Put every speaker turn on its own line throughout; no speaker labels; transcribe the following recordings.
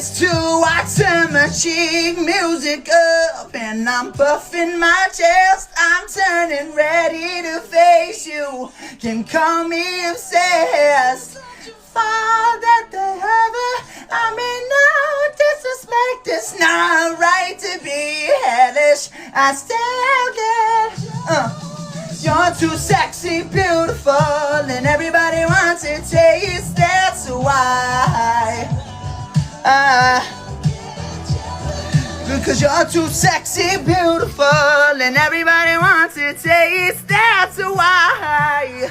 it's 2, I turn my cheek music up, and I'm buffing my chest. I'm turning ready to face you. Can call me obsessed. Fall that they ever, I mean no disrespect. It's not right to be hellish. I still get you're too sexy, beautiful, and everybody wants to taste. That's why. Because you're too sexy, beautiful, and everybody wants to taste. That's why.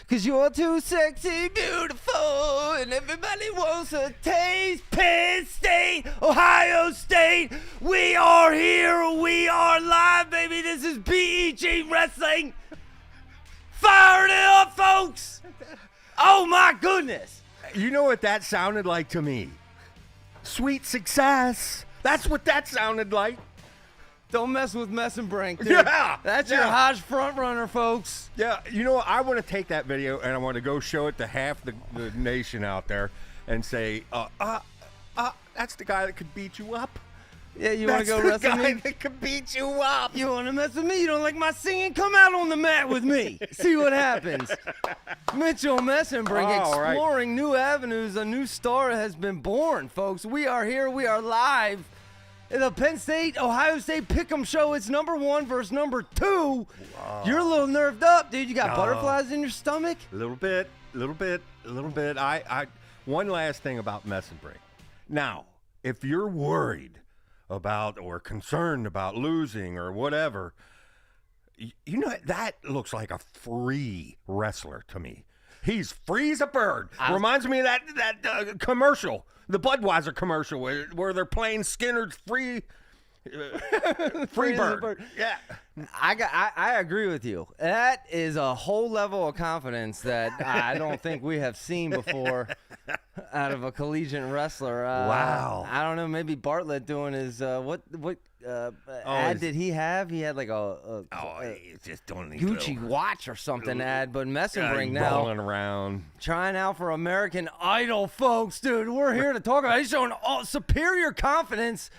Cause you're too sexy, beautiful, and everybody wants a taste. Penn State, Ohio State, we are here, we are live, baby. This is BEG Wrestling. Fire it up, folks. Oh my goodness.
You know what that sounded like to me? Sweet success. That's what that sounded like.
Don't mess with Mesenbrink, dude.
Yeah.
That's your Hodge front runner, folks.
Yeah, you know what? I want to take that video and I want to go show it to half the nation out there and say, that's the guy that could beat you up.
Yeah, you want to go
That's the
wrestle
guy
me?
that could beat you up.
You want to mess with me? You don't like my singing? Come out on the mat with me. See what happens. Mitchell Mesenbrink exploring new avenues. A new star has been born, folks. We are here. We are live. The Penn State, Ohio State Pick'em show. It's number 1 versus number 2. Wow. You're a little nerved up, dude. You got butterflies in your stomach?
A little bit. One last thing about Mesenbrink. Now, if you're worried about or concerned about losing or whatever, you know, that looks like a free wrestler to me. He's free as a bird. Reminds me of that commercial. The Budweiser commercial where they're playing Skinner's free bird. Yeah.
I agree with you. That is a whole level of confidence that I don't think we have seen before out of a collegiate wrestler.
Wow.
I don't know. Maybe Bartlett doing his what ad did he have? He had like
He's just doing these
Gucci
little
watch or something ad, but Mesenbrink now
rolling around,
trying out for American Idol, folks. Dude, we're here to talk about it. He's showing superior confidence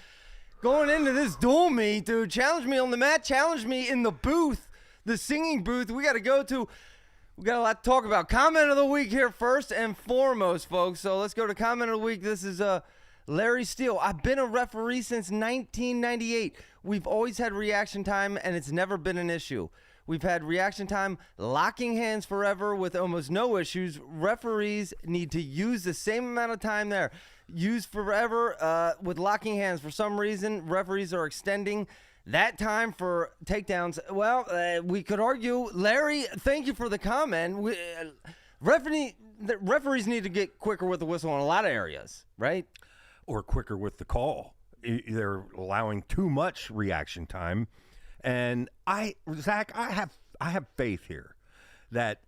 going into this duel meet, dude. Challenge me on the mat, challenge me in the booth, the singing booth. We got a lot to talk about. Comment of the week here first and foremost, folks. So let's go to comment of the week. This is Larry Steele. I've been a referee since 1998. We've always had reaction time, and it's never been an issue. We've had reaction time, locking hands forever with almost no issues. Referees need to use the same amount of time there. Use forever with locking hands. For some reason, referees are extending that time for takedowns. Well, we could argue. Larry, thank you for the comment. Referees need to get quicker with the whistle in a lot of areas, right?
or quicker with the call. They're allowing too much reaction time. And Zach, I have faith here that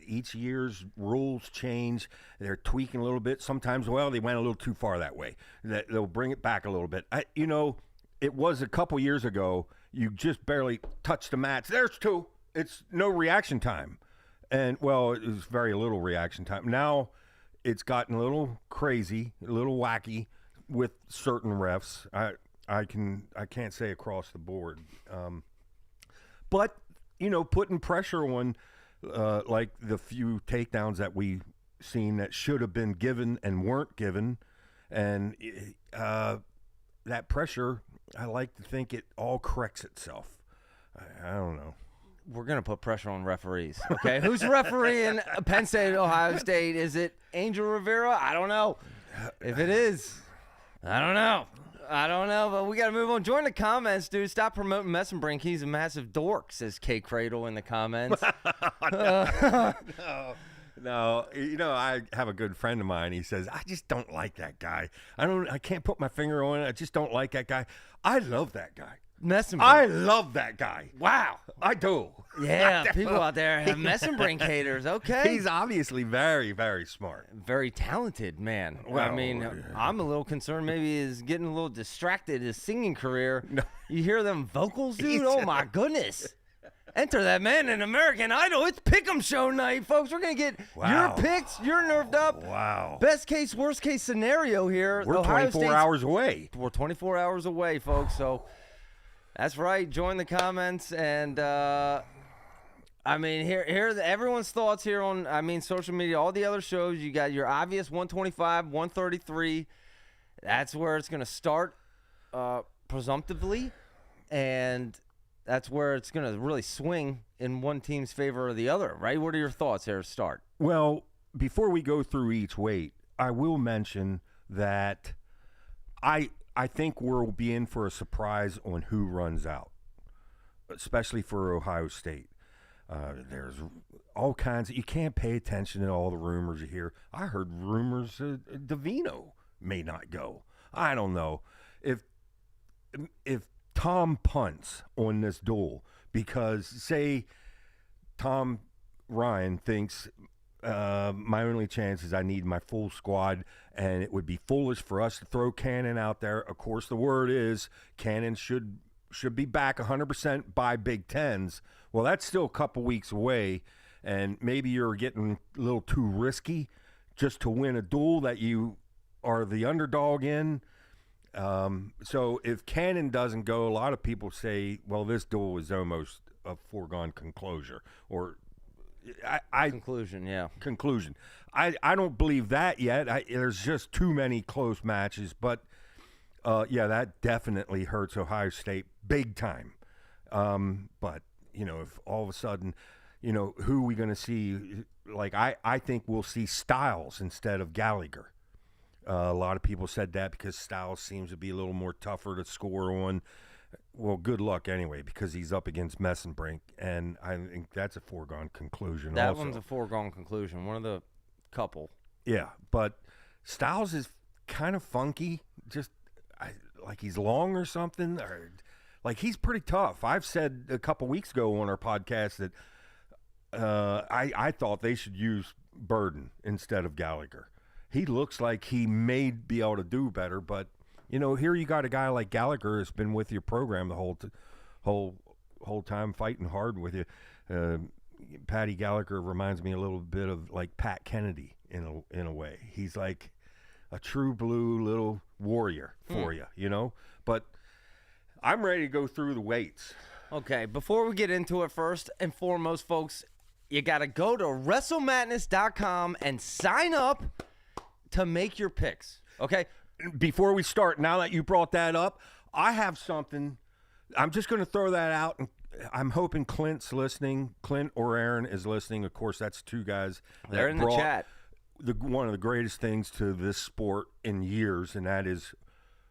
each year's rules change. They're tweaking a little bit. Sometimes, well, they went a little too far that way. They'll bring it back a little bit. It was a couple years ago, you just barely touched the mats. There's two. It's no reaction time. And, well, it was very little reaction time. Now it's gotten a little crazy, a little wacky with certain refs. I can't say across the board. But, putting pressure on like the few takedowns that we seen that should have been given and weren't given. And that pressure, I like to think it all corrects itself. I don't know.
We're going to put pressure on referees, okay? Who's refereeing Penn State, Ohio State? Is it Angel Rivera? I don't know. If it is, I don't know. But we got to move on. Join the comments, dude. Stop promoting Mesenbrink. He's a massive dork, says K Cradle in the comments.
No. I have a good friend of mine. He says, I just don't like that guy. I can't put my finger on it. I just don't like that guy. I love that guy.
Mesenbrink.
I love that guy.
Wow.
I do.
Yeah, people out there have Mesenbrink haters. Okay.
He's obviously very, very smart.
Very talented, man.
Well,
I mean, I'm a little concerned maybe he's getting a little distracted his singing career.
No.
You hear them vocals, dude? Oh, my goodness. Enter that man in American Idol. It's Pick'em Show night, folks. We're going to get
Wow.
your picks. You're nerved up.
Wow.
Best case, worst case scenario here.
We're
Ohio
24
State's-
hours away.
We're 24 hours away, folks. So that's right. Join the comments. And, I mean, here everyone's thoughts here on, social media, all the other shows. You got your obvious 125, 133. That's where it's going to start presumptively. And that's where it's going to really swing in one team's favor or the other, right? What are your thoughts here to start?
Well, before we go through each weight, I will mention that I think we'll be in for a surprise on who runs out, especially for Ohio State. There's all kinds you can't pay attention to all the rumors you hear. I heard rumors Davino may not go. I don't know. If Tom punts on this duel because, say, Tom Ryan thinks my only chance is I need my full squad, and it would be foolish for us to throw Cannon out there. Of course, the word is Cannon should be back 100% by Big Tens. Well, that's still a couple weeks away, and maybe you're getting a little too risky just to win a duel that you are the underdog in. So if Cannon doesn't go, a lot of people say, well, this duel is almost a foregone conclusion. Or
Conclusion, yeah.
Conclusion. I don't believe that yet. There's just too many close matches. But, that definitely hurts Ohio State big time. But, if all of a sudden, who are we going to see? Like, I think we'll see Styles instead of Gallagher. A lot of people said that because Styles seems to be a little more tougher to score on. Well, good luck anyway, because he's up against Mesenbrink, and I think that's a foregone conclusion.
That
also.
one's a foregone conclusion. One of the couple.
Yeah, but Styles is kind of funky, just like he's long or something, or like he's pretty tough. I've said a couple weeks ago on our podcast that I thought they should use Burden instead of Gallagher. He looks like he may be able to do better, but here you got a guy like Gallagher has been with your program the whole time, fighting hard with you. Patty Gallagher reminds me a little bit of like Pat Kennedy in a way. He's like a true blue little warrior for you, But I'm ready to go through the weights.
Okay, before we get into it, first and foremost, folks, you got to go to WrestleMadness.com and sign up to make your picks, okay?
Before we start, now that you brought that up, I have something. I'm just going to throw that out, and I'm hoping Clint's listening. Clint or Aaron is listening. Of course, that's two guys.
They're in the chat.
One of the greatest things to this sport in years, and that is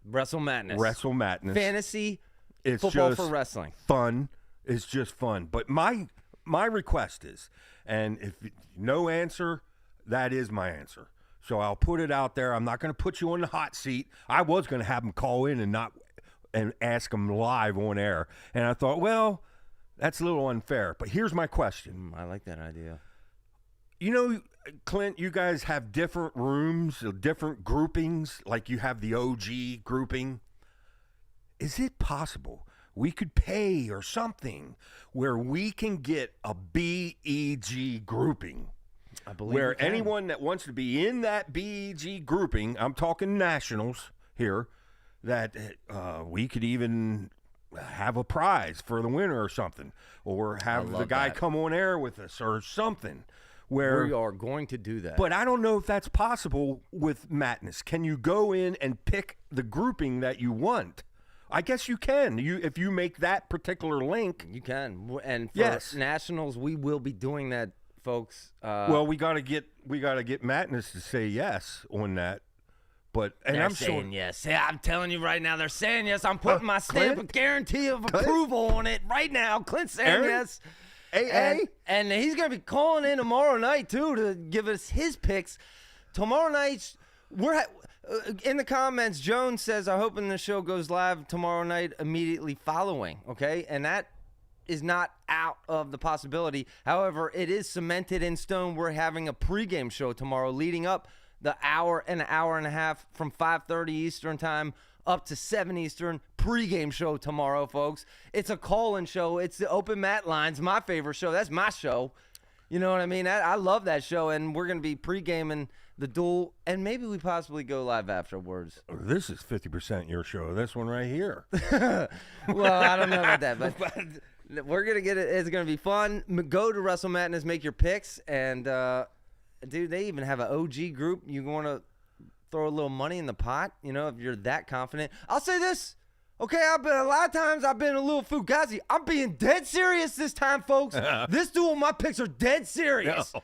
Wrestle Madness.
Wrestle Madness.
Fantasy
It's
football
just
for wrestling.
Fun. It's just fun. But my request is, and if no answer, that is my answer. So I'll put it out there. I'm not going to put you on the hot seat. I was going to have them call in and ask them live on air. And I thought, well, that's a little unfair. But here's my question.
I like that idea.
Clint, you guys have different rooms, different groupings, like you have the OG grouping. Is it possible we could pay or something where we can get a BEG grouping?
I believe
Where anyone that wants to be in that BEG grouping, I'm talking nationals here, that we could even have a prize for the winner or something, or have the guy come on air with us or something. Where
we are going to do that.
But I don't know if that's possible with Madness. Can you go in and pick the grouping that you want? I guess you can. If you make that particular link.
You can. And for
Yes.
nationals, we will be doing that, folks.
Well, we got to get Madness to say yes on that. But
They're
I'm
saying
sure.
yes. Yeah, I'm telling you right now, they're saying yes. I'm putting my stamp
Clint?
of guarantee of
Clint?
approval on it right now. Clint's saying
Aaron?
yes.
AA?
And he's going to be calling in tomorrow night, too, to give us his picks. Tomorrow night, in the comments, Jones says, I'm hoping the show goes live tomorrow night immediately following, okay? And that is not out of the possibility. However, it is cemented in stone. We're having a pregame show tomorrow leading up the hour and a half from 5:30 Eastern time up to 7 Eastern. Pregame show tomorrow, folks. It's a call-in show. It's the open mat lines, my favorite show. That's my show. You know what I mean? I love that show, and we're going to be pre-gaming the duel, and maybe we possibly go live afterwards.
This is 50% your show. This one right here.
Well, I don't know about that, but we're going to get it. It's going to be fun. Go to Wrestle Madness, make your picks, and, dude, they even have an OG group. You want to throw a little money in the pot, you know, if you're that confident. I'll say this. Okay, a lot of times I've been a little fugazi. I'm being dead serious this time, folks. This duel, my picks are dead serious.
No.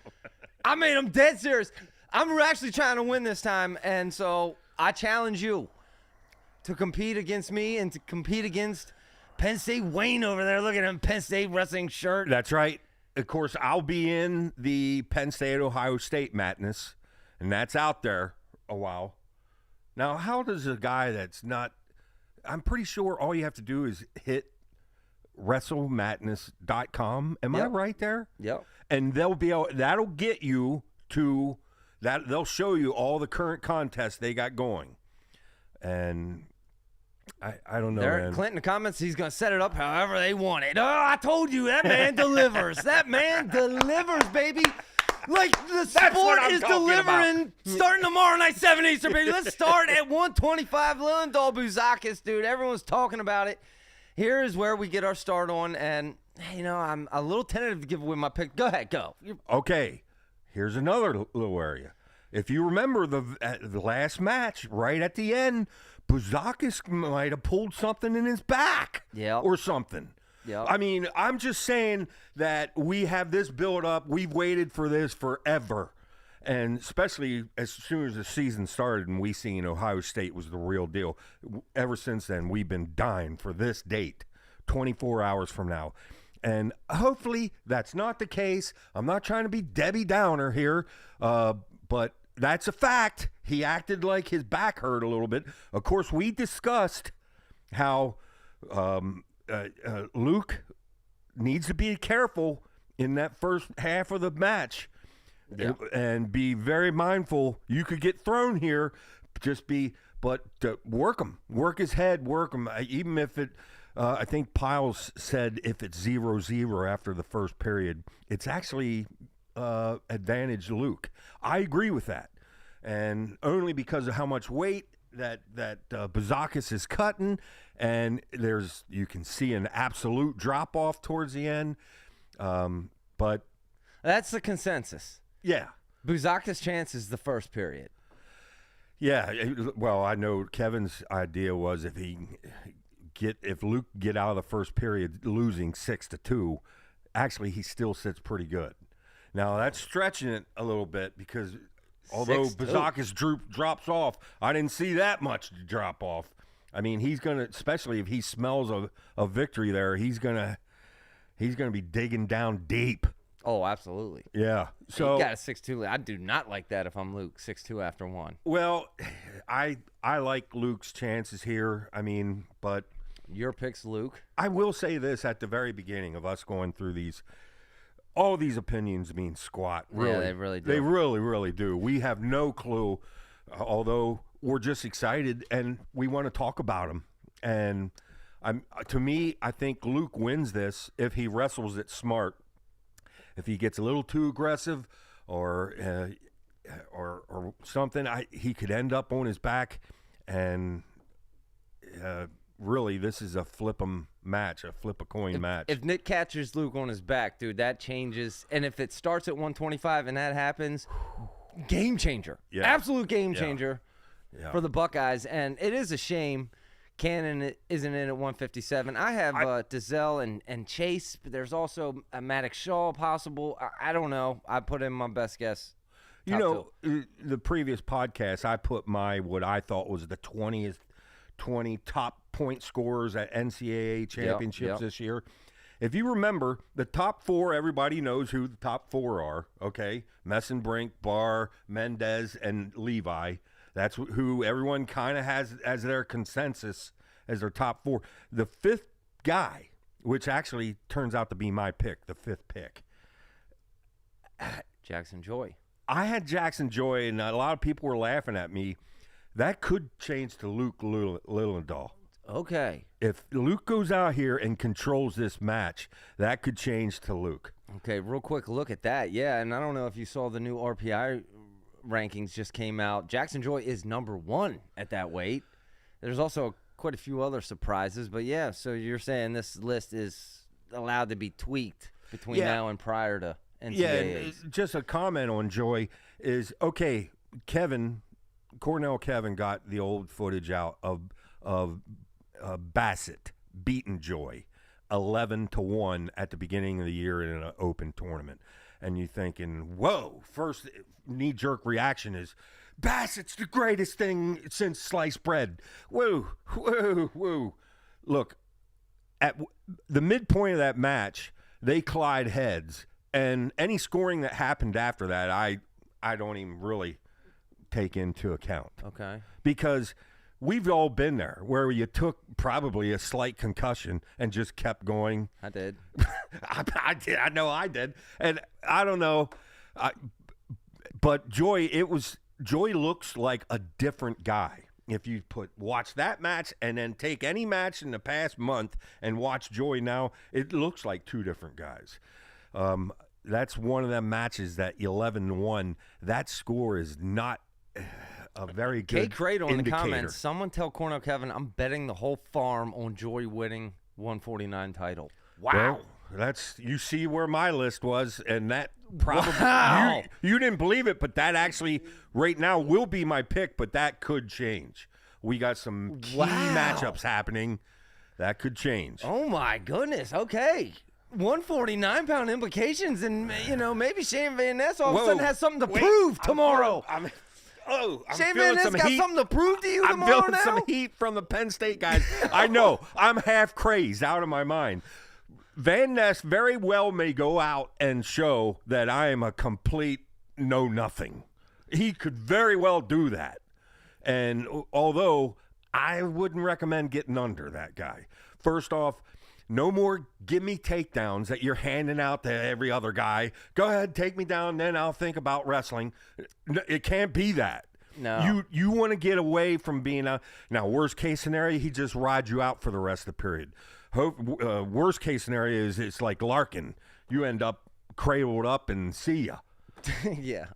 I made them dead serious. I'm actually trying to win this time, and so I challenge you to compete against me and to compete against Penn State Wayne over there. Look at him, Penn State wrestling shirt.
That's right. Of course, I'll be in the Penn State Ohio State madness, and that's out there a while. Now, how does a guy that's not – I'm pretty sure all you have to do is hit WrestleMadness.com. Am I right there?
Yep.
And that'll get you to that. They'll show you all the current contests they got going. And I don't know, man.
Clint in the comments, he's going to set it up however they want it. Oh, I told you, that man delivers. That man delivers, baby. Like the sport is delivering starting tomorrow night, 7 Eastern, baby. Let's start at 125. Lilendal Buzakis, dude. Everyone's talking about it. Here is where we get our start on, and, you know, I'm a little tentative to give away my pick. Go ahead, go.
Okay, here's another little area. If you remember the last match, right at the end, Buzakis might have pulled something in his back or something.
Yep.
I mean, I'm just saying that we have this build up. We've waited for this forever. And especially as soon as the season started and we seen Ohio State was the real deal. Ever since then, we've been dying for this date, 24 hours from now. And hopefully that's not the case. I'm not trying to be Debbie Downer here, but that's a fact. He acted like his back hurt a little bit. Of course, we discussed how Luke needs to be careful in that first half of the match and be very mindful. You could get thrown here, but work him, work his head, work him. Even if it, I think Piles said if it's 0-0 after the first period, it's actually advantage Luke. I agree with that, and only because of how much weight that Buzakis is cutting, and you can see an absolute drop off towards the end. But
that's the consensus.
Yeah,
Buzakis' chance is the first period.
Yeah, well, I know Kevin's idea was if Luke get out of the first period losing 6-2, actually he still sits pretty good. Now that's stretching it a little bit because although Buzakis drops off, I didn't see that much drop off. I mean, he's gonna, especially if he smells a victory there, he's gonna be digging down deep.
Oh, absolutely.
Yeah. So
he got a 6-2 lead. I do not like that if I'm Luke, 6-2 after one.
Well, I like Luke's chances here. I mean, but
your pick's Luke.
I will say this at the very beginning of us going through these. All these opinions mean squat. Really.
Yeah, they really do.
They really, really do. We have no clue, although we're just excited and we want to talk about them. And to me, I think Luke wins this if he wrestles it smart. If he gets a little too aggressive or something, he could end up on his back. And really, this is a flip a coin match.
If Nick catches Luke on his back, dude, that changes. And if it starts at 125 and that happens, game changer. Yeah. Absolute game changer for the Buckeyes. And it is a shame Cannon isn't in at 157. I have Dizelle and Chase, but there's also a Maddox Shaw possible. I don't know. I put in my best guess.
You know, the previous podcast, I put what I thought was the 20 top point scorers at NCAA championships this year. If you remember, the top four, everybody knows who the top four are, okay? Mesenbrink, Barr, Mendez, and Levi. That's who everyone kind of has as their consensus as their top four. The fifth guy, which actually turns out to be my pick, the fifth pick.
Jackson Joy.
I had Jackson Joy, and a lot of people were laughing at me that could change to Luke Lillendahl.
Okay.
If Luke goes out here and controls this match, that could change to Luke.
Okay, real quick look at that. Yeah, and I don't know if you saw the new RPI rankings just came out. Jackson Joy is number 1 at that weight. There's also quite a few other surprises, but yeah, so you're saying this list is allowed to be tweaked between now and prior to NCAAs.
Yeah, and just a comment on Joy is, okay, Cornell Kevin got the old footage out of Bassett beating Joy 11-1 at the beginning of the year in an open tournament. And you're thinking, whoa, first knee-jerk reaction is, Bassett's the greatest thing since sliced bread. Whoa, whoa, whoa. Look, at the midpoint of that match, they collide heads. And any scoring that happened after that, I don't even really take into account.
Okay.
Because we've all been there where you took probably a slight concussion and just kept going.
I did.
I did. I know I did. And I don't know. But Joy looks like a different guy. If you watch that match and then take any match in the past month and watch Joy now, it looks like two different guys. That's one of them matches that 11-1, that score is not a very good
K-Crate on
indicator.
the comments. Someone tell Cornell Kevin I'm betting the whole farm on Joy winning 149 title.
Wow. Well, you see where my list was, and that probably you didn't believe it, but that actually right now will be my pick, but that could change. We got some key matchups happening. That could change.
Oh my goodness. Okay. 149-pound implications, and maybe Shane Van Ness all of a sudden has something to prove tomorrow.
I'm
Shane Van Ness got something to prove to you tomorrow.
I'm feeling some heat from the Penn State guys. I know. I'm half crazed out of my mind. Van Ness very well may go out and show that I am a complete know-nothing. He could very well do that. And although I wouldn't recommend getting under that guy. First off, no more give me takedowns that you're handing out to every other guy. Go ahead, take me down, then I'll think about wrestling. It can't be that.
No.
You want to get away from being a – now, worst case scenario, he just rides you out for the rest of the period. Worst case scenario is it's like Larkin. You end up cradled up and see ya.
Yeah.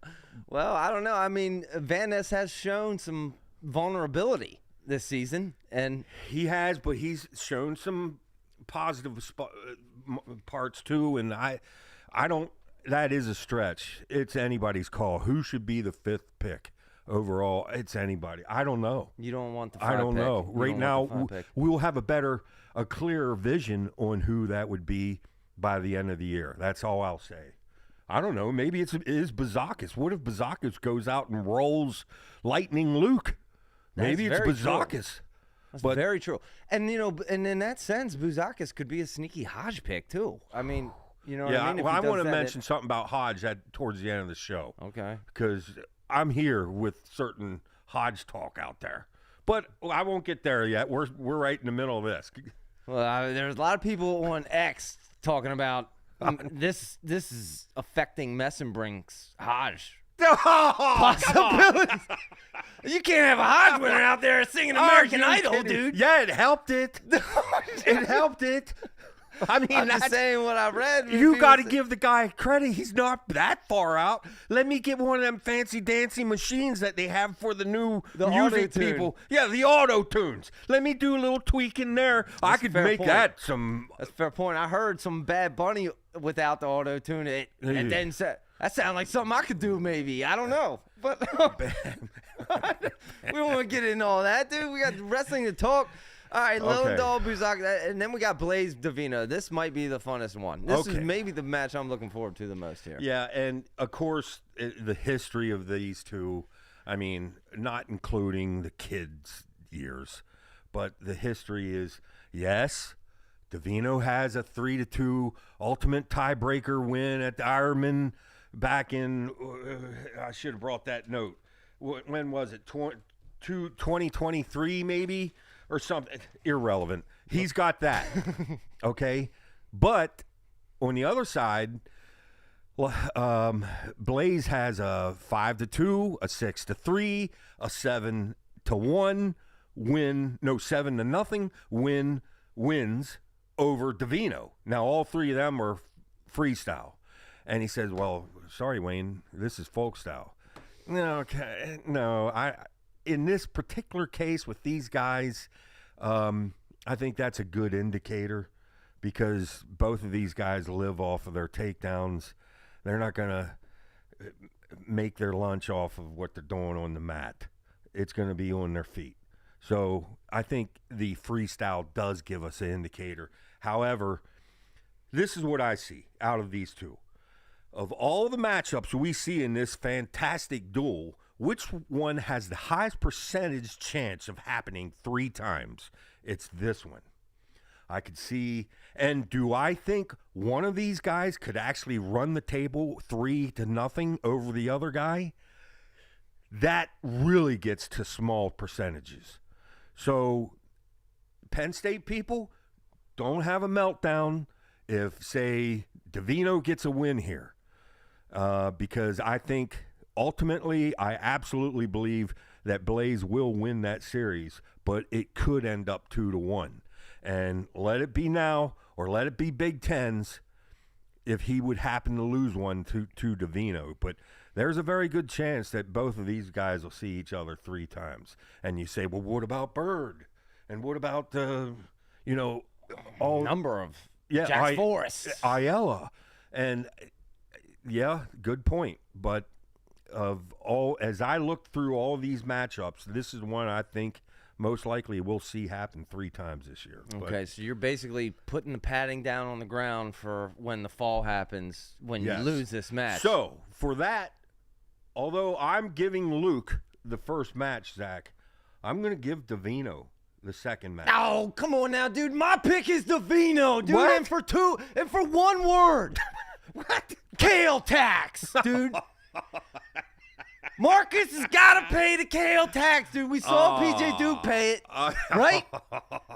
Well, I don't know. I mean, Van Ness has shown some vulnerability this season. And
he has, but he's shown some positive parts too. And I don't – that is a stretch. It's anybody's call. Who should be the 5th pick? Overall, it's anybody. I don't know.
You don't want the 5
I don't
pick.
know. Right now, we'll have a clearer vision on who that would be by the end of the year. That's all I'll say. I don't know. Maybe it is Bazakis. What if Bazakis goes out and rolls Lightning Luke? Maybe it's Bazakis.
That's very true. And, and in that sense, Buzakis could be a sneaky Hodge pick, too. I mean, what I mean?
Well, I want to mention something about Hodge towards the end of the show.
Okay.
Because I'm here with certain Hodge talk out there. But I won't get there yet. We're right in the middle of this.
Well, there's a lot of people on X talking about this is affecting Mesenbrink's Hodge. Possibilities. You can't have a Hodge winner out there singing American Idol, dude.
Yeah, it helped it. It helped it. I mean,
I'm just saying what I read.
You got to give the guy credit. He's not that far out. Let me get one of them fancy dancy machines that they have for the new music people. Yeah, the auto tunes. Let me do a little tweak in there. I could make that some.
That's a fair point. I heard some Bad Bunny without the auto tune, and then said that sounded like something I could do. Maybe I don't know, but we don't want to get into all that, dude. We got wrestling to talk. All right, Lillendahl, Buzak, and then we got Blaze Davina. This might be the funnest one. This is maybe the match I'm looking forward to the most here.
Yeah, and of course, the history of these two, I mean, not including the kids' years, but the history is, yes, Davino has a 3-2 ultimate tiebreaker win at the Ironman back in, I should have brought that note. When was it? 2023 maybe? Or something irrelevant. He's got that, okay. But on the other side, Blaze has a 5-2, a 6-3, a 7-2, 7-1 win, no 7-0 wins over Davino. Now all three of them are freestyle, and he says, "Well, sorry, Wayne, this is folk style." No, okay, no, in this particular case with these guys, I think that's a good indicator because both of these guys live off of their takedowns. They're not going to make their lunch off of what they're doing on the mat. It's going to be on their feet. So I think the freestyle does give us an indicator. However, this is what I see out of these two. Of all the matchups we see in this fantastic duel, which one has the highest percentage chance of happening 3 times? It's this one. I could see, and do I think one of these guys could actually run the table 3-0 over the other guy? That really gets to small percentages. So, Penn State people, don't have a meltdown if, say, Davino gets a win here. Because I think ultimately, I absolutely believe that Blaze will win that series, but it could end up 2-1. And let it be now, or let it be Big Tens, if he would happen to lose one to Davino. But there's a very good chance that both of these guys will see each other 3 times. And you say, well, what about Bird? And what about, all
number of Jack Forrest,
Ayala? And yeah, good point. But as I looked through all these matchups, this is one I think most likely we'll see happen 3 times this year.
Okay, so you're basically putting the padding down on the ground for when the fall happens, when you lose this match.
So, for that, although I'm giving Luke the first match, Zach, I'm going to give Davino the second match.
Oh, come on now, dude. My pick is Davino, dude.
What?
And for one word.
What?
Kale tax, dude. Marcus has got to pay the kale tax, dude. We saw PJ Duke pay it, right?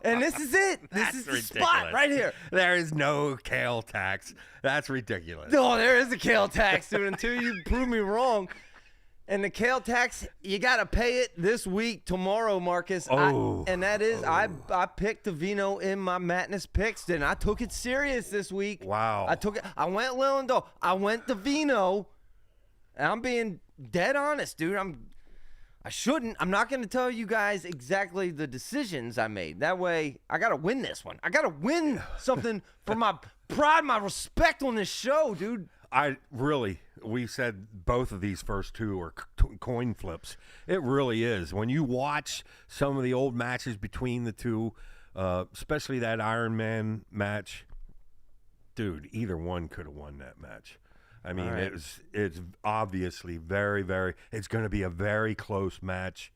And this is it. This is the spot right here.
There is no kale tax. That's ridiculous.
No, there is a kale tax, dude, until you prove me wrong. And the kale tax, you got to pay it this week, tomorrow, Marcus. I picked Davino in my Madness picks, and I took it serious this week.
Wow.
I took it. I went Lilendo. I went Davino. And I'm being dead honest, dude. I'm not going to tell you guys exactly the decisions I made. That way, I got to win this one. I got to win something for my pride, my respect on this show, dude.
We said both of these first 2 are coin flips. It really is. When you watch some of the old matches between the two, especially that Iron Man match, dude, either one could have won that match. I mean,
right.
It's obviously very, very, it's going to be a very close match.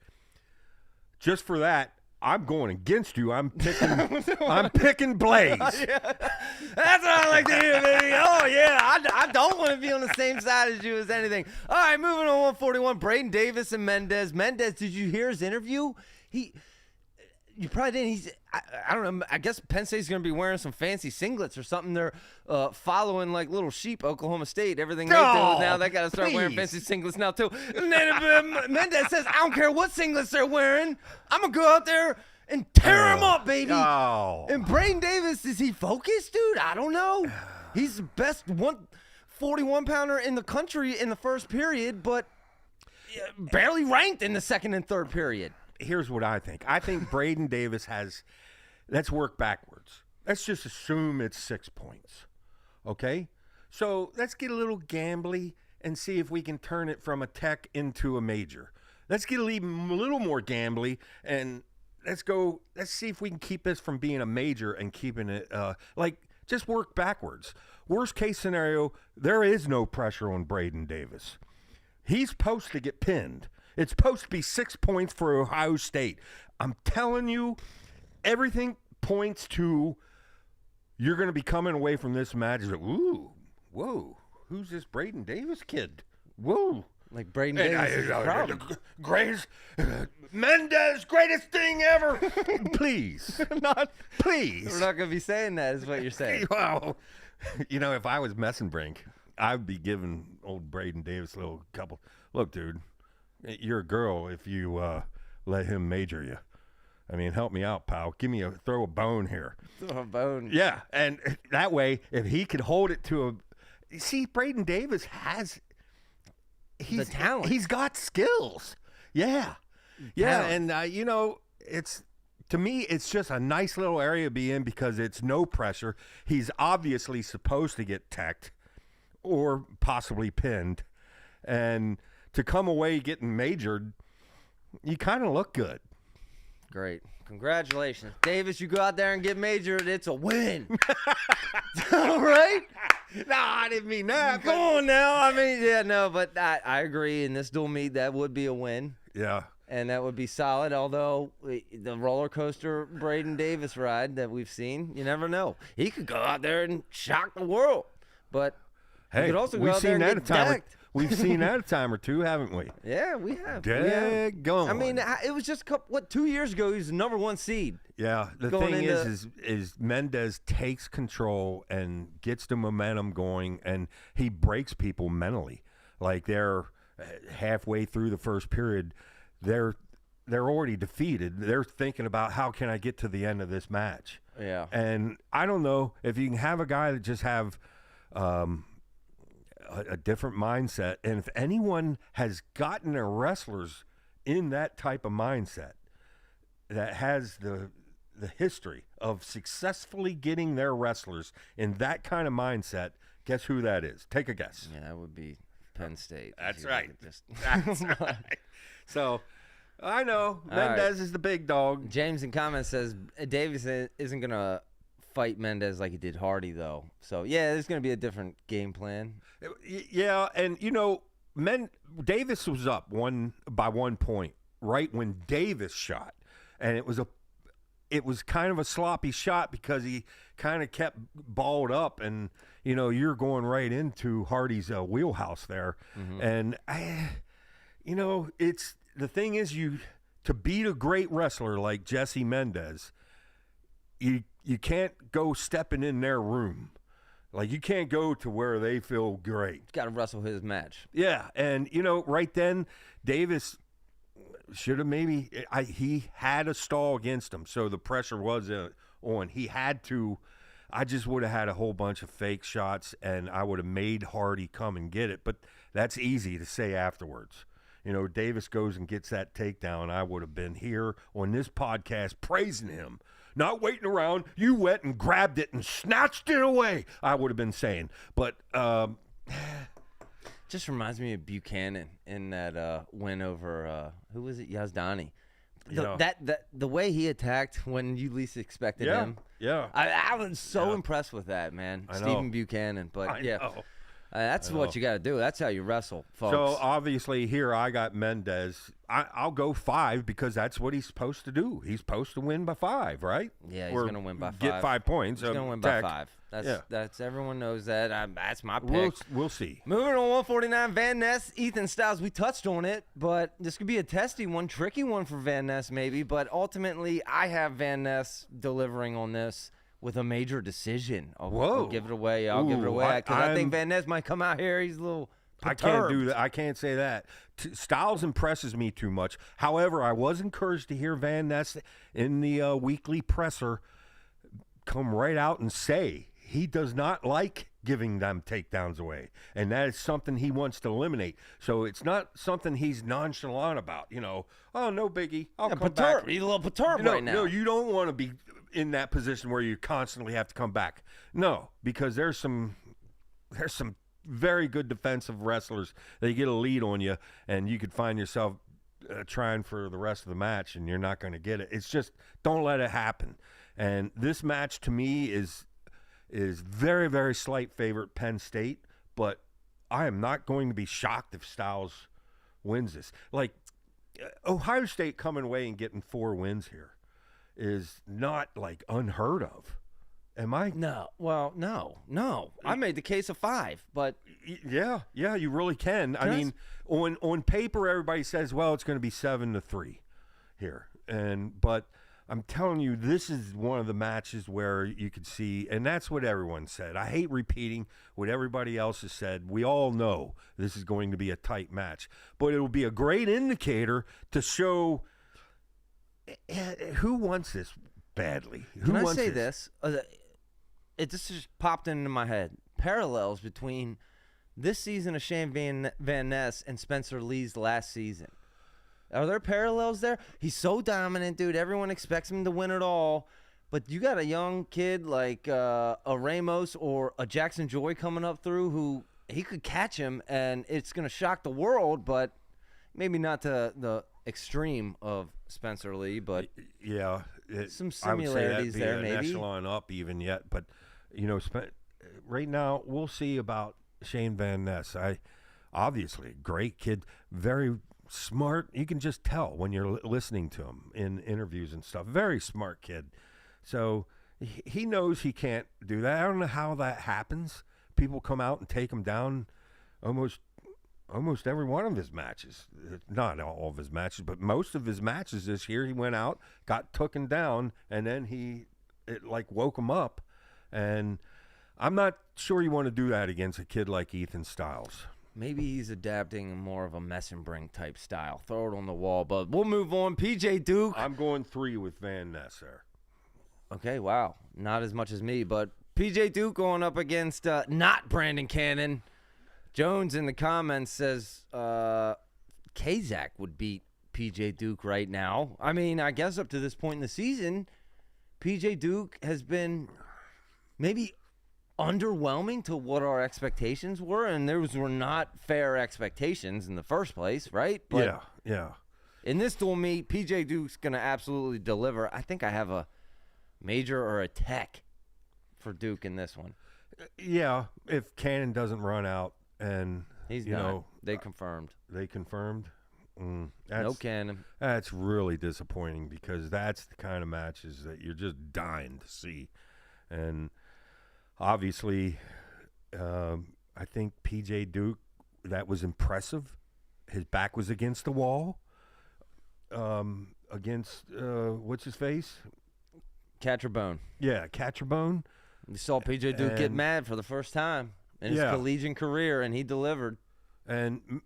Just for that, I'm going against you. I'm picking Blaze.
Yeah. That's what I like to hear, baby. Oh, yeah. I don't want to be on the same side as you as anything. All right, moving on 141. Braden Davis and Mendez. Mendez, did you hear his interview? You probably didn't. I don't know. I guess Penn State's going to be wearing some fancy singlets or something. They're following like little sheep, Oklahoma State. Everything they do now, they got to start wearing fancy singlets now, too. And then Mendez says, I don't care what singlets they're wearing. I'm going to go out there and tear them up, baby.
Oh.
And Braden Davis, is he focused, dude? I don't know. He's the best 141-pounder in the country in the first period, but barely ranked in the second and third period.
Here's what I think. I think Braden Davis has – let's work backwards. Let's just assume it's 6 points, okay? So let's get a little gambly and see if we can turn it from a tech into a major. Let's get a little more gambly and let's see if we can keep this from being a major and keeping it just work backwards. Worst case scenario, there is no pressure on Braden Davis. He's supposed to get pinned. It's supposed to be 6 points for Ohio State. I'm telling you, everything points to you're going to be coming away from this match. Ooh, whoa, who's this Braden Davis kid? Whoa.
Like Braden Davis is a problem.
Greatest, Mendez, greatest thing ever. Please. Please.
We're not going to be saying that is what you're saying.
Well, if I was Mesenbrink, I'd be giving old Braden Davis a little couple. Look, dude. You're a girl if you let him major you. I mean, help me out, pal. Throw a bone here.
Throw a bone.
Yeah, and that way, if he could hold it to Braden Davis has
the talent.
He's got skills. Yeah, and it's. To me, it's just a nice little area to be in because it's no pressure. He's obviously supposed to get teched or possibly pinned. And to come away getting majored, you kind of look good.
Great. Congratulations. Davis, you go out there and get majored, it's a win. All right?
No, I didn't mean that.
Come on now. I mean, yeah, no, but I agree. In this dual meet, that would be a win.
Yeah.
And that would be solid, although the roller coaster Braden Davis ride that we've seen, you never know. He could go out there and shock the world. But he could also go out there and get decked.
We've seen that a time or two, haven't we?
Yeah, we have.
Daggone.
I mean, it was just 2 years ago, he was the number 1 seed.
Yeah, the thing is Mendez takes control and gets the momentum going, and he breaks people mentally. Like they're halfway through the first period, they're already defeated. They're thinking about how can I get to the end of this match.
Yeah.
And I don't know if you can have a guy that just have a different mindset. And if anyone has gotten their wrestlers in that type of mindset that has the history of successfully getting their wrestlers in that kind of mindset, guess who that is? Take a guess.
Yeah, that would be Penn State.
That's right. That's right. So, I know Mendez is the big dog.
James in comments says Davis isn't going to fight Mendez like he did Hardy, though. So, yeah, there's going to be a different game plan.
Yeah, and, Davis was up by 1 point right when Davis shot. And it was kind of a sloppy shot because he kind of kept balled up, and, you're going right into Hardy's wheelhouse there. Mm-hmm. And, the thing is, to beat a great wrestler like Jesse Mendez, you can't go stepping in their room. Like, you can't go to where they feel great.
Got to wrestle his match.
Yeah, and, right then, Davis should have he had a stall against him, so the pressure was on. He had to. I just would have had a whole bunch of fake shots, and I would have made Hardy come and get it. But that's easy to say afterwards. Davis goes and gets that takedown. I would have been here on this podcast praising him, not waiting around. You went and grabbed it and snatched it away, I would have been saying. But
just reminds me of Buchanan in that win over who was it? Yazdani. The way he attacked when you least expected him.
Yeah.
I was so impressed with that, man. Stephen Buchanan. But
I know.
That's what you got to do. That's how you wrestle, folks.
So, obviously, here I got Mendez. I'll go 5 because that's what he's supposed to do. He's supposed to win by 5, right?
Yeah, he's going to win by 5.
Get 5 points.
He's going to win by 5. That's everyone knows that. That's my pick.
We'll see.
Moving on, 149, Van Ness, Ethan Styles. We touched on it, but this could be a testy one, tricky one for Van Ness maybe. But ultimately, I have Van Ness delivering on this with a major decision. I'll give it away. I'll give it away because I think Van Ness might come out here. He's a little perturbed.
I can't do that. I can't say that. Styles impresses me too much. However, I was encouraged to hear Van Ness in the weekly presser come right out and say he does not like giving them takedowns away, and that is something he wants to eliminate. So it's not something he's nonchalant about. Oh, no biggie. I'll come back.
He's a little perturbed right now.
No, you don't want to be in that position where you constantly have to come back. No, because there's some very good defensive wrestlers. They get a lead on you, and you could find yourself trying for the rest of the match, and you're not going to get it. It's just don't let it happen. And this match to me is very, very slight favorite Penn State, but I am not going to be shocked if Styles wins this. Like, Ohio State coming away and getting 4 wins here is not, like, unheard of. Am I?
No. Well, no. I made the case of 5, but
yeah, you really can. I mean, on paper, everybody says, well, it's going to be 7-3 here, but I'm telling you, this is one of the matches where you could see, and that's what everyone said. I hate repeating what everybody else has said. We all know this is going to be a tight match, but it'll be a great indicator to show who wants this badly? Who
Can I
wants
say this? It just popped into my head. Parallels between this season of Shane Van Ness and Spencer Lee's last season. Are there parallels there? He's so dominant, dude. Everyone expects him to win it all. But you got a young kid like a Ramos or a Jackson Joy coming up through who he could catch him, and it's going to shock the world, but maybe not to the extreme of Spencer Lee, but
yeah,
some
I would say
similarities
that'd be
there,
an
maybe.
echelon up even yet. But, right now we'll see about Shane Van Ness. Obviously, great kid, very smart. You can just tell when you're listening to him in interviews and stuff. Very smart kid. So he knows he can't do that. I don't know how that happens. People come out and take him down almost every one of his matches. Not all of his matches, but most of his matches this year, he went out, got taken down, and then it woke him up. And I'm not sure you want to do that against a kid like Ethan Stiles.
Maybe he's adapting more of a Mesenbrink type style. Throw it on the wall, but we'll move on. PJ Duke.
I'm going 3 with Van Ness there.
Okay, wow. Not as much as me, but PJ Duke going up against not Brandon Cannon. Jones in the comments says Kazak would beat PJ Duke right now. I mean, I guess up to this point in the season, PJ Duke has been maybe underwhelming to what our expectations were, and those were not fair expectations in the first place, right? But
yeah.
in this dual meet, PJ Duke's going to absolutely deliver. I think I have a major or a tech for Duke in this one.
Yeah, if Cannon doesn't run out and
He's not. They confirmed.
They confirmed.
No Cannon.
That's really disappointing because that's the kind of matches that you're just dying to see. And obviously, I think PJ Duke, that was impressive. His back was against the wall. Against what's his face?
Catcherbone.
Yeah, Catcherbone.
We saw PJ Duke get mad for the first time in his collegiate career, and he delivered.
And,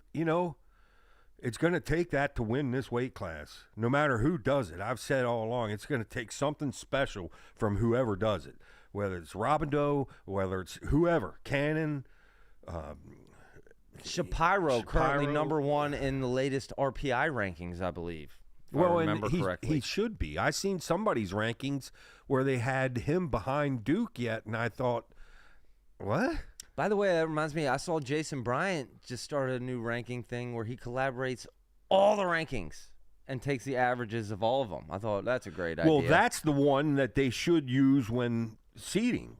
it's going to take that to win this weight class, no matter who does it. I've said all along, it's going to take something special from whoever does it, whether it's Robideau, whether it's whoever, Cannon.
Shapiro currently number 1 in the latest RPI rankings, I believe. If I remember correctly.
He should be. I seen somebody's rankings where they had him behind Duke yet, and I thought, what?
By the way, that reminds me, I saw Jason Bryant just started a new ranking thing where he collaborates all the rankings and takes the averages of all of them. I thought that's a great idea.
Well, that's the one that they should use when seeding.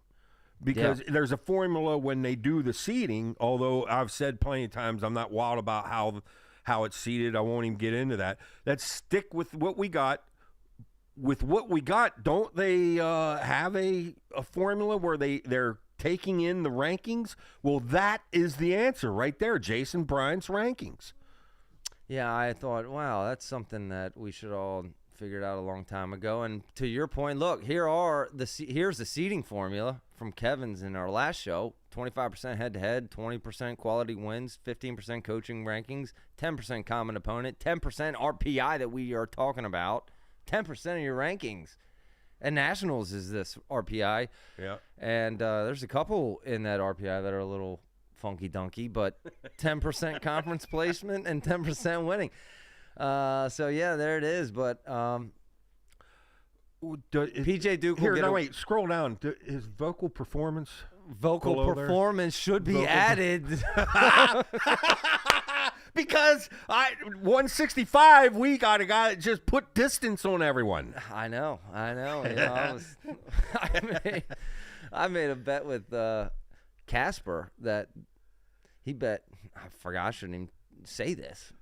Because there's a formula when they do the seeding, although I've said plenty of times I'm not wild about how it's seeded. I won't even get into that. Let's stick with what we got. With what we got, don't they have a formula where they're taking in the rankings? Well, that is the answer right there, Jason Bryant's rankings.
Yeah, I thought, wow, that's something that we should all figured out a long time ago. And to your point, look, here's the seeding formula from Kevin's in our last show. 25% head-to-head, 20% quality wins, 15% coaching rankings, 10% common opponent, 10% RPI that we are talking about, 10% of your rankings. And Nationals is this RPI. Yeah. And there's a couple in that RPI that are a little funky-dunky, but 10% conference placement and 10% winning. So, yeah, there it is. But PJ Duke will
wait, scroll down. His vocal performance
should be added.
Because 165, we got a guy that just put distance on everyone.
I know. I made a bet with Casper that he bet. I forgot. I shouldn't even say this.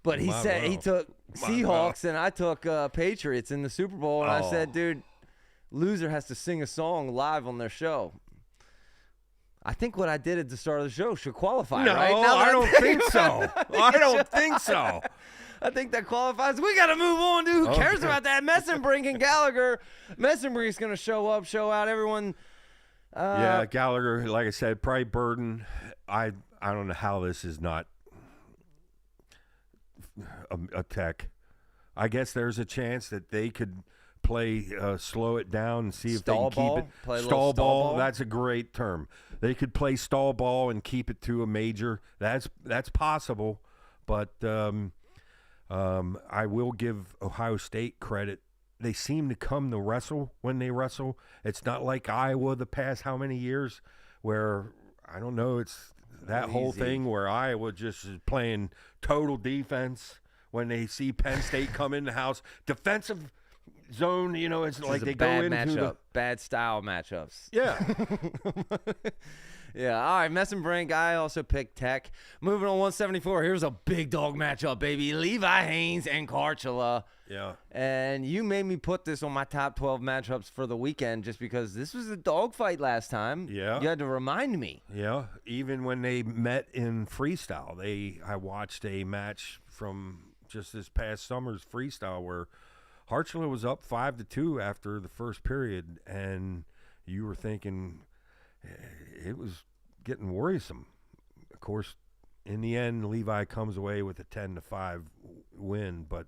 But he said he took Seahawks and I took Patriots in the Super Bowl, and I said, dude, loser has to sing a song live on their show. I think what I did at the start of the show should qualify, right?
No, I don't think so. I don't think so.
I think that qualifies. We got to move on, dude. Who cares about that? Mesenbrink and Gallagher. Mesenbrink's going to show up, show out. Everyone.
Yeah, Gallagher, like I said, probably burden. I don't know how this is not a tech. I guess there's a chance that they could play, slow it down and see if
Stall
they can
ball?
keep it.
Play a little
Stall
stall
ball.
ball?
That's a great term. They could play stall ball and keep it to a major. That's possible, but I will give Ohio State credit. They seem to come to wrestle when they wrestle. It's not like Iowa the past how many years where, I don't know, it's that whole
Easy.
thing where Iowa just is playing total defense when they see Penn State come in the house. Defensive zone, it's
This
like
is a
they go
bad
into
matchup. Bad style matchups.
Yeah.
Yeah, all right, Mesenbrink. I also picked Tech. Moving on 174, here's a big dog matchup, baby. Levi Haynes and Karchula.
Yeah.
And you made me put this on my top 12 matchups for the weekend just because this was a dogfight last time.
Yeah.
You had to remind me.
Yeah, even when they met in freestyle, I watched a match from just this past summer's freestyle where Harchula was up 5-2 after the first period, and you were thinking it was getting worrisome. Of course, in the end, Levi comes away with a 10-5 win, but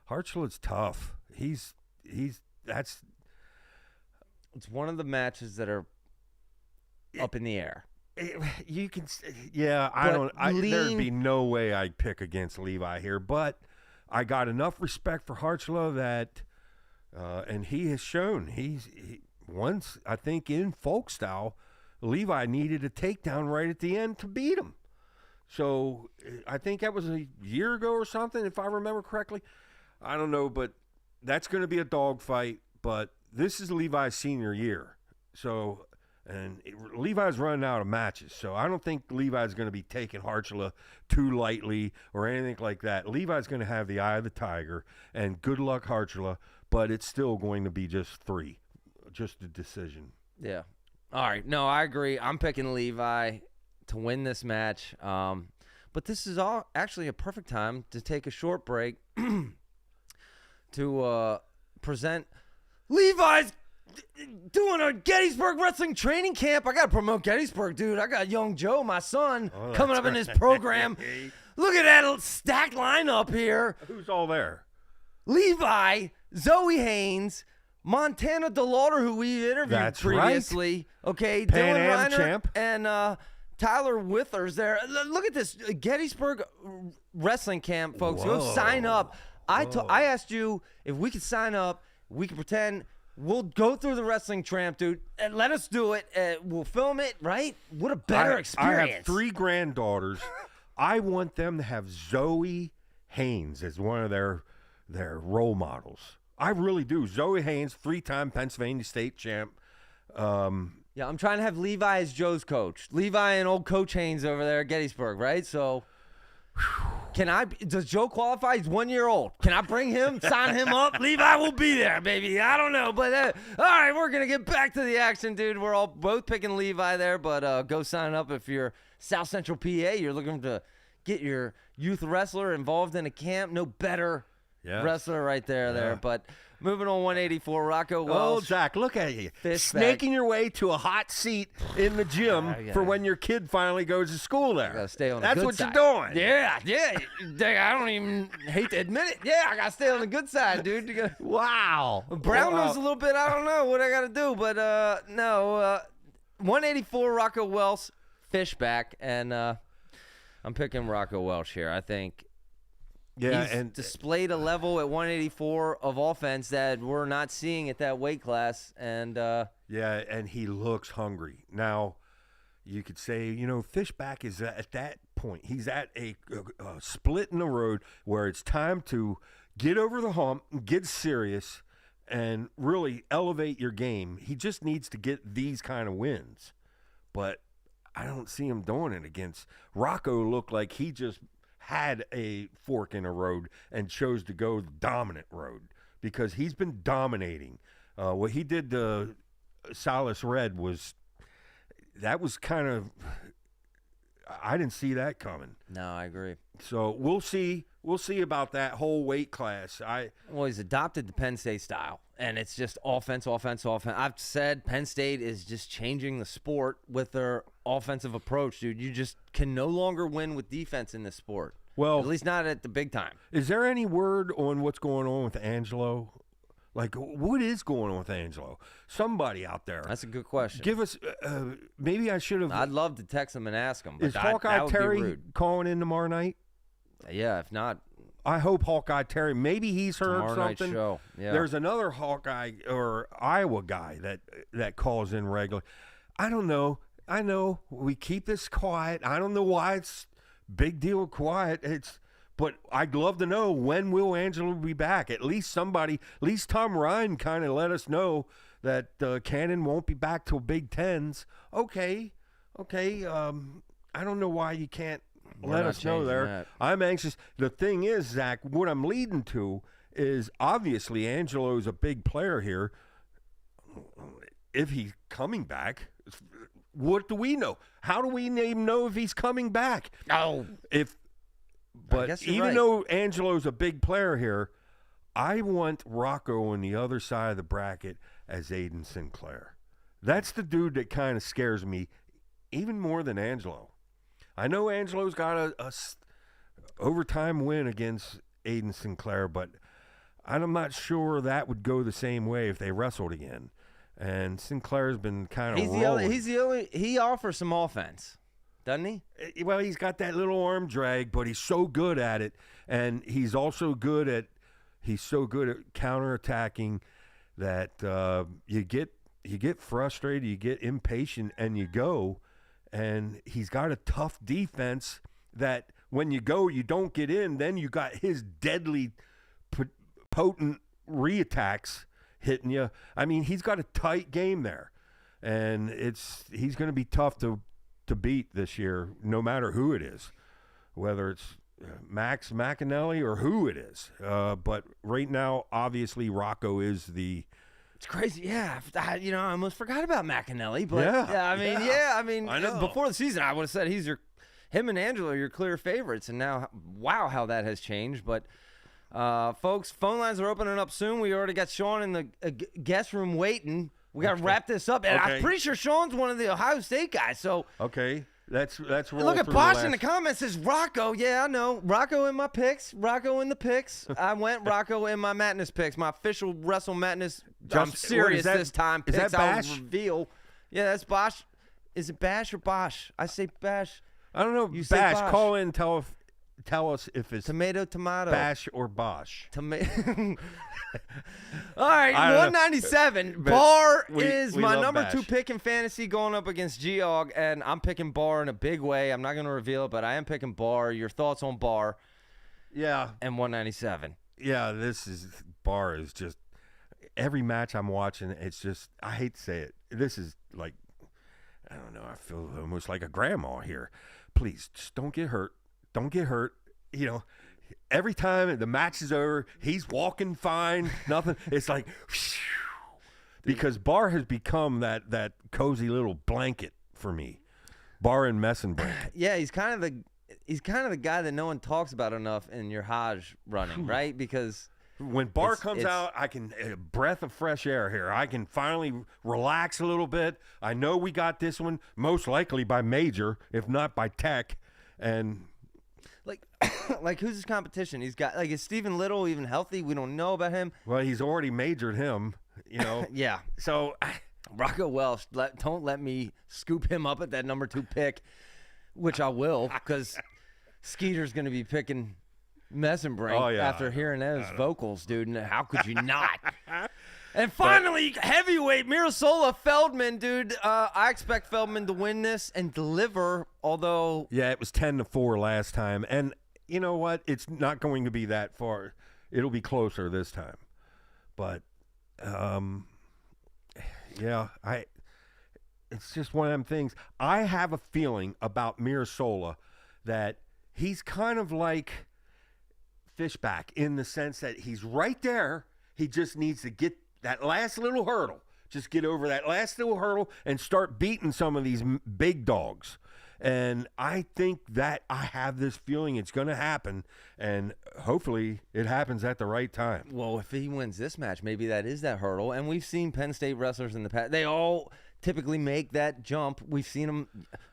Harchula's tough. That's
It's one of the matches that are up in the air.
You can, yeah. There'd be no way I'd pick against Levi here, but I got enough respect for Harchula that, and he has shown once I think in folk style, Levi needed a takedown right at the end to beat him. So I think that was a year ago or something, if I remember correctly. I don't know, but that's going to be a dogfight. But this is Levi's senior year, so. And Levi's running out of matches, so I don't think Levi's going to be taking Harchula too lightly or anything like that. Levi's going to have the eye of the tiger, and good luck, Harchula, but it's still going to be just 3, just a decision.
Yeah. All right. No, I agree. I'm picking Levi to win this match. But this is all actually a perfect time to take a short break to present Levi's doing a Gettysburg Wrestling training camp. I got to promote Gettysburg, dude. I got young Joe, my son, coming up in this program. Look at that stacked lineup here.
Who's all there?
Levi, Zoe Haynes, Montana DeLauder, who we interviewed
That's
previously.
right.
Okay,
Pan
Dylan
Am
Reiner
champ.
and Tyler Withers there. Look at this Gettysburg Wrestling Camp, folks. Go
Whoa.
sign up. I asked you if we could sign up. We could pretend we'll go through the wrestling tramp, dude, and let us do it. We'll film it, right? What a better experience.
I have 3 granddaughters. I want them to have Zoe Haynes as one of their role models. I really do. Zoe Haynes, 3-time Pennsylvania State champ.
Yeah, I'm trying to have Levi as Joe's coach. Levi and old Coach Haynes over there at Gettysburg, right? So, does Joe qualify? He's 1 year old. Can I bring him, sign him up? Levi will be there, baby. I don't know. But, all right, we're going to get back to the action, dude. We're all both picking Levi there, but go sign up if you're South Central PA. You're looking to get your youth wrestler involved in a camp. No better wrestler right there. But moving on 184, Rocco Wells.
Oh, Zach, look at you.
Fish
Snaking your way to a hot seat in the gym for when your kid finally goes to school there.
Gotta stay on the
That's
good
what
side.
you're doing.
Yeah. Dang, I don't even hate to admit it. Yeah, I gotta stay on the good side, dude. You gotta,
Wow.
brown nose a little bit. I don't know what I gotta do, but no. 184, Rocco Wells, Fishback, and I'm picking Rocco Welsh here. I think he's displayed a level at 184 of offense that we're not seeing at that weight class, and
and he looks hungry. Now, you could say, Fishback is at that point. He's at a split in the road where it's time to get over the hump, get serious, and really elevate your game. He just needs to get these kind of wins. But I don't see him doing it against Rocco. Looked like he just had a fork in a road and chose to go the dominant road because he's been dominating. What he did to Silas Red was kind of, I didn't see that coming.
no, I agree.
So we'll see about that whole weight class.
Well, he's adopted the Penn State style, and it's just offense. I've said Penn State is just changing the sport with their offensive approach, dude. You just can no longer win with defense in this sport.
Well,
At least not at the big time.
is there any word on what's going on with Angelo? Like, what is going on with Angelo? Somebody out there.
That's a good question.
Give us. Maybe I should have.
I'd love to text him and ask him. But
Is
that
Hawkeye
would be
Terry
rude.
calling in tomorrow night?
Yeah, if not,
I hope Hawkeye Terry. Maybe he's heard
tomorrow night
something.
show. Yeah.
There's another Hawkeye or Iowa guy that calls in regularly. I don't know. I know we keep this quiet. I don't know why it's big deal quiet. But I'd love to know, when will Angelo be back? At least somebody, at least Tom Ryan kind of let us know that Cannon won't be back till Big Tens. Okay. I don't know why you can't let us know there.
That.
I'm anxious. The thing is, Zach, what I'm leading to is obviously Angelo's a big player here. If he's coming back, what do we know? How do we even know if he's coming back?
Oh.
But even
right.
though Angelo's a big player here, I want Rocco on the other side of the bracket as Aiden Sinclair. That's the dude that kind of scares me even more than Angelo. I know Angelo's got a overtime win against Aiden Sinclair, but I'm not sure that would go the same way if they wrestled again. And Sinclair's been kind of rolling.
He offers some offense, doesn't he?
Well, he's got that little arm drag, but he's so good at it, and he's also good at counterattacking that you get frustrated, you get impatient, and you go. And he's got a tough defense that when you go, you don't get in. Then you got his deadly, potent reattacks hitting you. I mean, he's got a tight game there, and he's going to be tough to beat this year, no matter who it is, whether it's Max McAnally or who it is. But right now, obviously, Rocco is the.
It's crazy, yeah. I almost forgot about McAnally, but I mean,
I know.
Before the season, I would have said him and Angelo are your clear favorites, and now, wow, how that has changed. But, folks, phone lines are opening up soon. We already got Sean in the guest room waiting. We got to wrap this up, and I'm pretty sure Sean's one of the Ohio State guys. So
okay. Let's roll.
Look at
through
Bosch in the comments says Rocco. Yeah, I know. Rocco in my picks. Rocco in the picks. I went Rocco in my Madness picks. My official Wrestle Madness. I'm serious this time.
Is
Picks
that Bash?
I'll reveal. Yeah, that's Bosch. Is it Bash or Bosch? I say Bash.
I don't know.
You say
Bash,
Bosch.
call in. Tell us if it's
Tomato.
Bash or Bosch.
Tomato. All right,
I don't know.
197.
But
Barr
we
is my
love
number
Bash.
2 pick in fantasy going up against Geog, and I'm picking Barr in a big way. I'm not going to reveal it, but I am picking Barr. Your thoughts on Barr
Yeah.
and 197?
Yeah, Barr is just every match I'm watching, it's just, I hate to say it. This is like, I don't know, I feel almost like a grandma here. Please, just don't get hurt. Don't get hurt. You know, every time the match is over, he's walking fine, nothing. It's like, because Barr has become that cozy little blanket for me. Barr and Mesenbrink.
Yeah, he's kind of the guy that no one talks about enough in your Hodge running, right? Because
when Barr comes out, I can a breath of fresh air here. I can finally relax a little bit. I know we got this one most likely by Major, if not by Tech, and
like who's his competition? He's got is Stephen Little even healthy? We don't know about him.
well, he's already majored him. You know.
Yeah.
So
Rocco Welsh, don't let me scoop him up at that number 2 pick, which I will, because Skeeter's going to be picking Mesenbrink after hearing those vocals, dude. And how could you not? And finally, heavyweight Mirasola Feldman, dude. I expect Feldman to win this and deliver, although.
yeah, it was 10-4 last time, and you know what? It's not going to be that far. It'll be closer this time, but yeah, it's just one of them things. I have a feeling about Mirasola that he's kind of like Fishback in the sense that he's right there. He just needs to get that last little hurdle. Just get over that last little hurdle and start beating some of these big dogs. And I think that I have this feeling it's going to happen, and hopefully it happens at the right time.
Well, if he wins this match, maybe that is that hurdle. And we've seen Penn State wrestlers in the past. They all typically make that jump. We've seen him,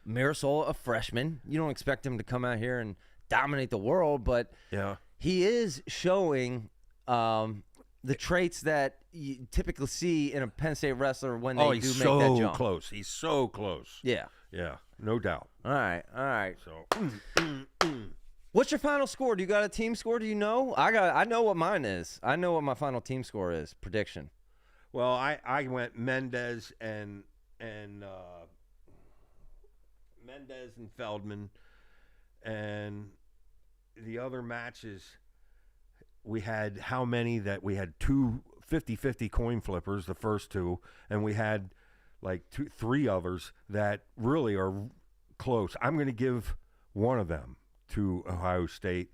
Mirasola, a freshman. You don't expect him to come out here and dominate the world, but
Yeah.
he is showing the traits that you typically see in a Penn State wrestler when they do make
he's
that
so
jump.
close. He's so close.
Yeah.
Yeah, no doubt.
All right.
So,
What's your final score? Do you got a team score? Do you know? I know what mine is. I know what my final team score is. Prediction.
well, I went Mendez and Feldman, and the other matches we had how many that we had two 50-50 coin flippers, the first two, and we had like three others that really are close. I'm going to give one of them to Ohio State,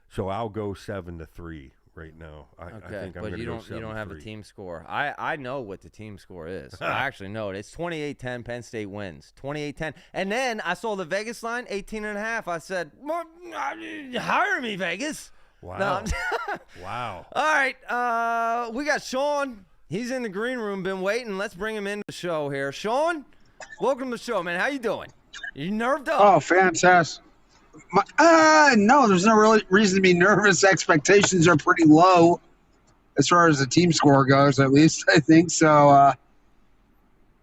so I'll go 7-3 right now. I think I'm
but
going to
you
go
don't
7-3.
you don't have a team score. I know what the team score is. I actually know it. It's 28-10. Penn State wins. 28-10. And then I saw the Vegas line 18.5. I said, well, hire me, Vegas.
Wow.
No.
Wow.
All right, we got Sean. He's in the green room, been waiting. Let's bring him into the show here. Sean, welcome to the show, man. How you doing? You nerved up?
Oh, fantastic. No, there's no really reason to be nervous. Expectations are pretty low as far as the team score goes, at least, I think. So,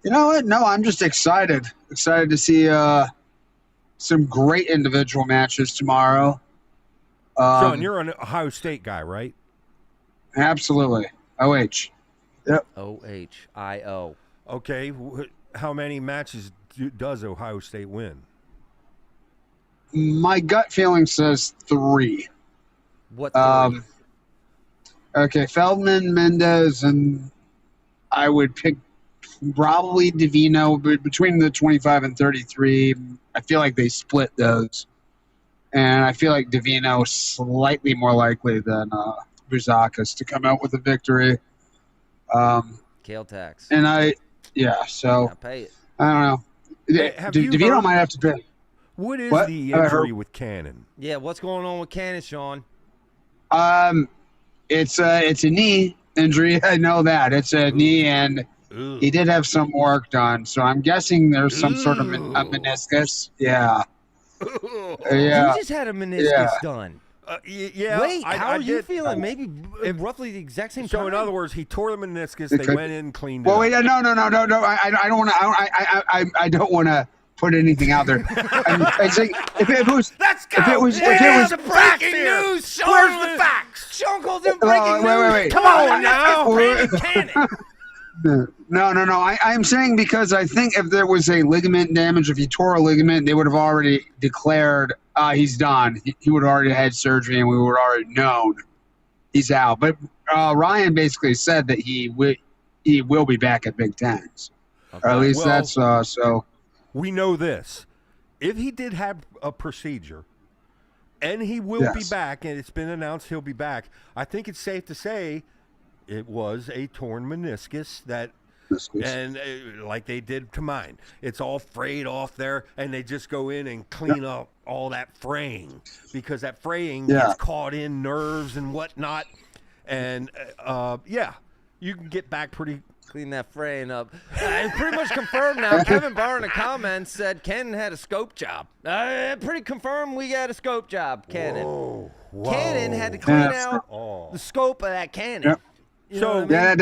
you know what? No, I'm just excited. Excited to see some great individual matches tomorrow.
Sean, you're an Ohio State guy, right?
Absolutely. OH. Yep.
OHIO.
Okay. How many matches does Ohio State win?
My gut feeling says 3.
What? Three?
Okay, Feldman, Mendez, and I would pick probably Divino, but between the 25 and 33. I feel like they split those. And I feel like Divino is slightly more likely than Buzakis to come out with a victory.
Kale tax.
And so
I pay it.
I don't know.
Hey, have you
Divino
heard-
might have to pay.
What is
What?
the
I
injury
heard-
with Cannon?
Yeah, what's going on with Cannon, Sean?
It's a knee injury. I know that it's a knee, and
Ugh.
he did have some work done. So I'm guessing there's some sort of a meniscus. Yeah. Yeah.
You just had a meniscus
Yeah.
done.
Yeah.
Wait, how are you
did.
feeling? Maybe roughly the exact same
So
time?
in other words, he tore the meniscus.
It
They
could-
went in and cleaned
Well,
it
wait,
up.
no. I don't want to. I don't want to put anything out there. I'm saying if it was,
Let's go.
if it was,
Where's
the
the
facts
breaking
here?
news, Sean?
Where's the facts?
Sean calls in breaking
wait.
news.
Come on now.
Brandon Cannon.
No. I'm saying because I think if there was a ligament damage, if he tore a ligament, they would have already declared he's done. He would have already had surgery, and we would have already known he's out. But Ryan basically said that he will be back at Big Tens, or at least
Well-
that's so.
We know this. If he did have a procedure, and he will be
Yes.
back, and it's been announced he'll be back, I think it's safe to say it was a torn meniscus that, and like they did to mine. It's all frayed off there, and they just go in and clean up all that fraying, because that fraying gets caught in nerves and whatnot. And, you can get back pretty...
Clean that fraying up. It's pretty much confirmed now. Kevin Barr in the comments said Cannon had a scope job. Pretty confirmed we got a scope job, Cannon.
Whoa.
Cannon had to clean out
Oh.
the scope of that cannon.
Yep.
You know
So-
what I mean?
Yeah,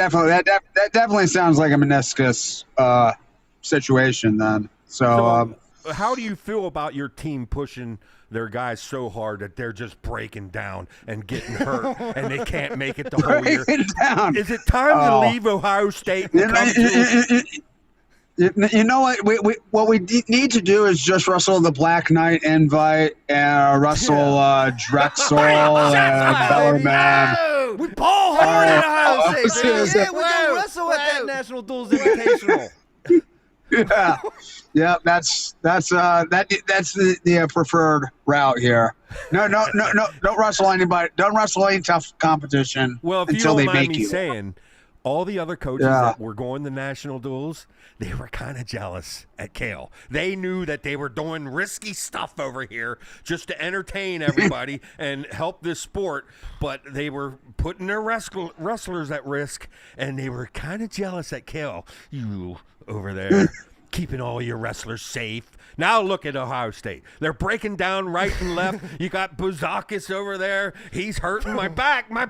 that definitely sounds like a meniscus situation then. So,
How do you feel about your team pushing their guys so hard that they're just breaking down and getting hurt and they can't make it the whole year?
break it down.
Is it time to leave Ohio State and come to
You know what? What we need to do is just wrestle the Black Knight invite and wrestle Drexel and Bellerman.
Whoa! We ball hard at Ohio State, man.
yeah,
Yeah, we can wrestle at that National Duels Invitational.
Yeah, that's the preferred route here. No, don't wrestle anybody. Don't wrestle any tough competition
Well, if you
until
don't
they
mind
make
me
you.
saying, all the other coaches
Yeah.
that were going to national duels, they were kind of jealous at Kale. They knew that they were doing risky stuff over here just to entertain everybody and help this sport, but they were putting their wrestlers at risk, and they were kind of jealous at Kale. You over there. keeping all your wrestlers safe. Now look at Ohio State. They're breaking down right and left. You got Buzakis over there. He's hurting my back. I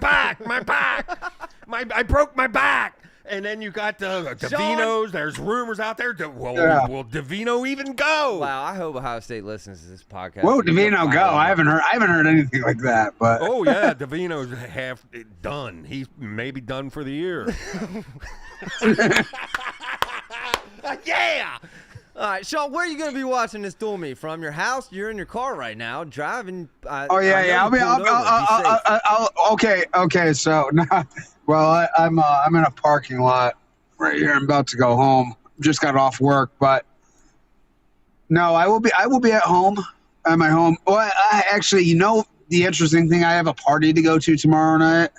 broke my back. And then you got Davino's. There's rumors out there. Will Davino even go?
Wow, I hope Ohio State listens to this podcast.
Whoa, Davino go? I haven't heard anything like that. But
oh yeah, Davino's half done. He's maybe done for the year. Yeah.
All right, Sean, where are you going to be watching this duel meet from? Your house? You're in your car right now, driving.
Oh yeah. Okay. So well, I'm in a parking lot right here. I'm about to go home. Just got off work, but no, I will be at home at my home. Well, I actually, the interesting thing, I have a party to go to tomorrow night,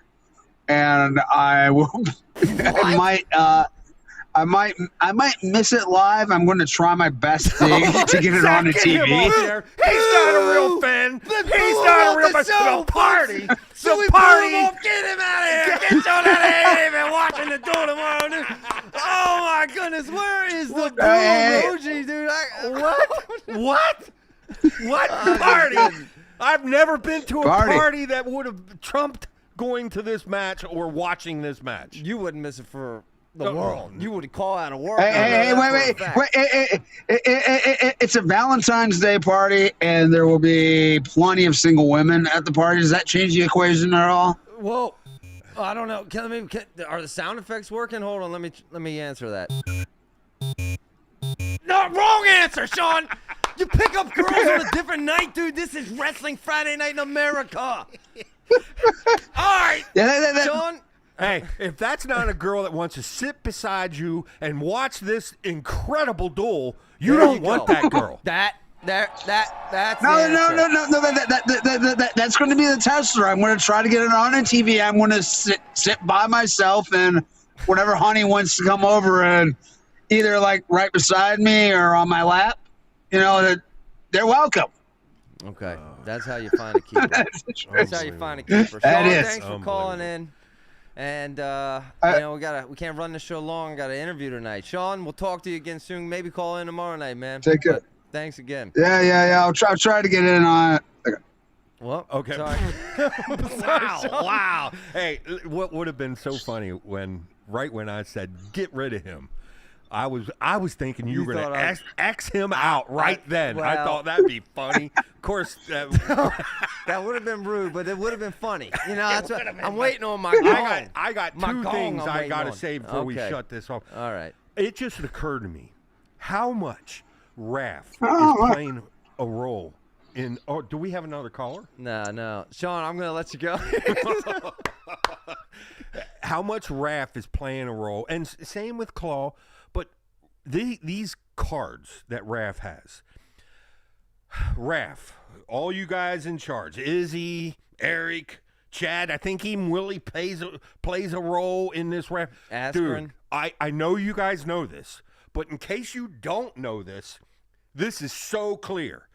and I will. I might miss it live. I'm going to try my best to get it on the TV.
He's not a real fan. He's not a real fan. The party. The party.
Get him out of here. Get Sean out of here. Even watching the duel tomorrow. Oh my goodness, where is the emoji, dude?
What party? I've never been to a party that would have trumped going to this match or watching this match.
You wouldn't miss it for the world. You would call out of work.
Hey, wait. It's a Valentine's Day party, and there will be plenty of single women at the party. Does that change the equation at all?
Whoa. I don't know. Are the sound effects working? Hold on. Let me answer that. No, wrong answer, Sean. You pick up girls on a different night, dude. This is Wrestling Friday Night in America. All right, Sean.
Hey, if that's not a girl that wants to sit beside you and watch this incredible duel, you don't want that girl.
That's
No. That's going to be the tester. I'm going to try to get it on TV. I'm going to sit by myself, and whenever honey wants to come over and either like right beside me or on my lap, they're welcome.
Okay, that's how you find a keeper. That's how you find a keeper.
That
Sean,
is
thanks for calling in. And we can't run the show long. Got an interview tonight. Sean, we'll talk to you again soon. Maybe call in tomorrow night, man.
Take care.
Thanks again.
Yeah. I'll try to get in on it. Okay.
Well,
okay.
Sorry.
Wow. Hey, what would have been so funny when I said get rid of him? I was thinking you were going to X him out right then. I thought that'd be funny. Of course, that
would have been rude, but it would have been funny. That's what I'm waiting on my gong.
I got two things I got to say before we shut this off.
All right.
It just occurred to me how much Raph is playing a role in. Oh, do we have another caller?
No. Sean, I'm going to let you go.
How much Raph is playing a role, and same with Claw. But these cards that Raph has, all you guys in charge, Izzy, Eric, Chad, I think even Willie plays a role in this Raph.
Aspirin.
Dude, I know you guys know this, but in case you don't know this, this is so clear.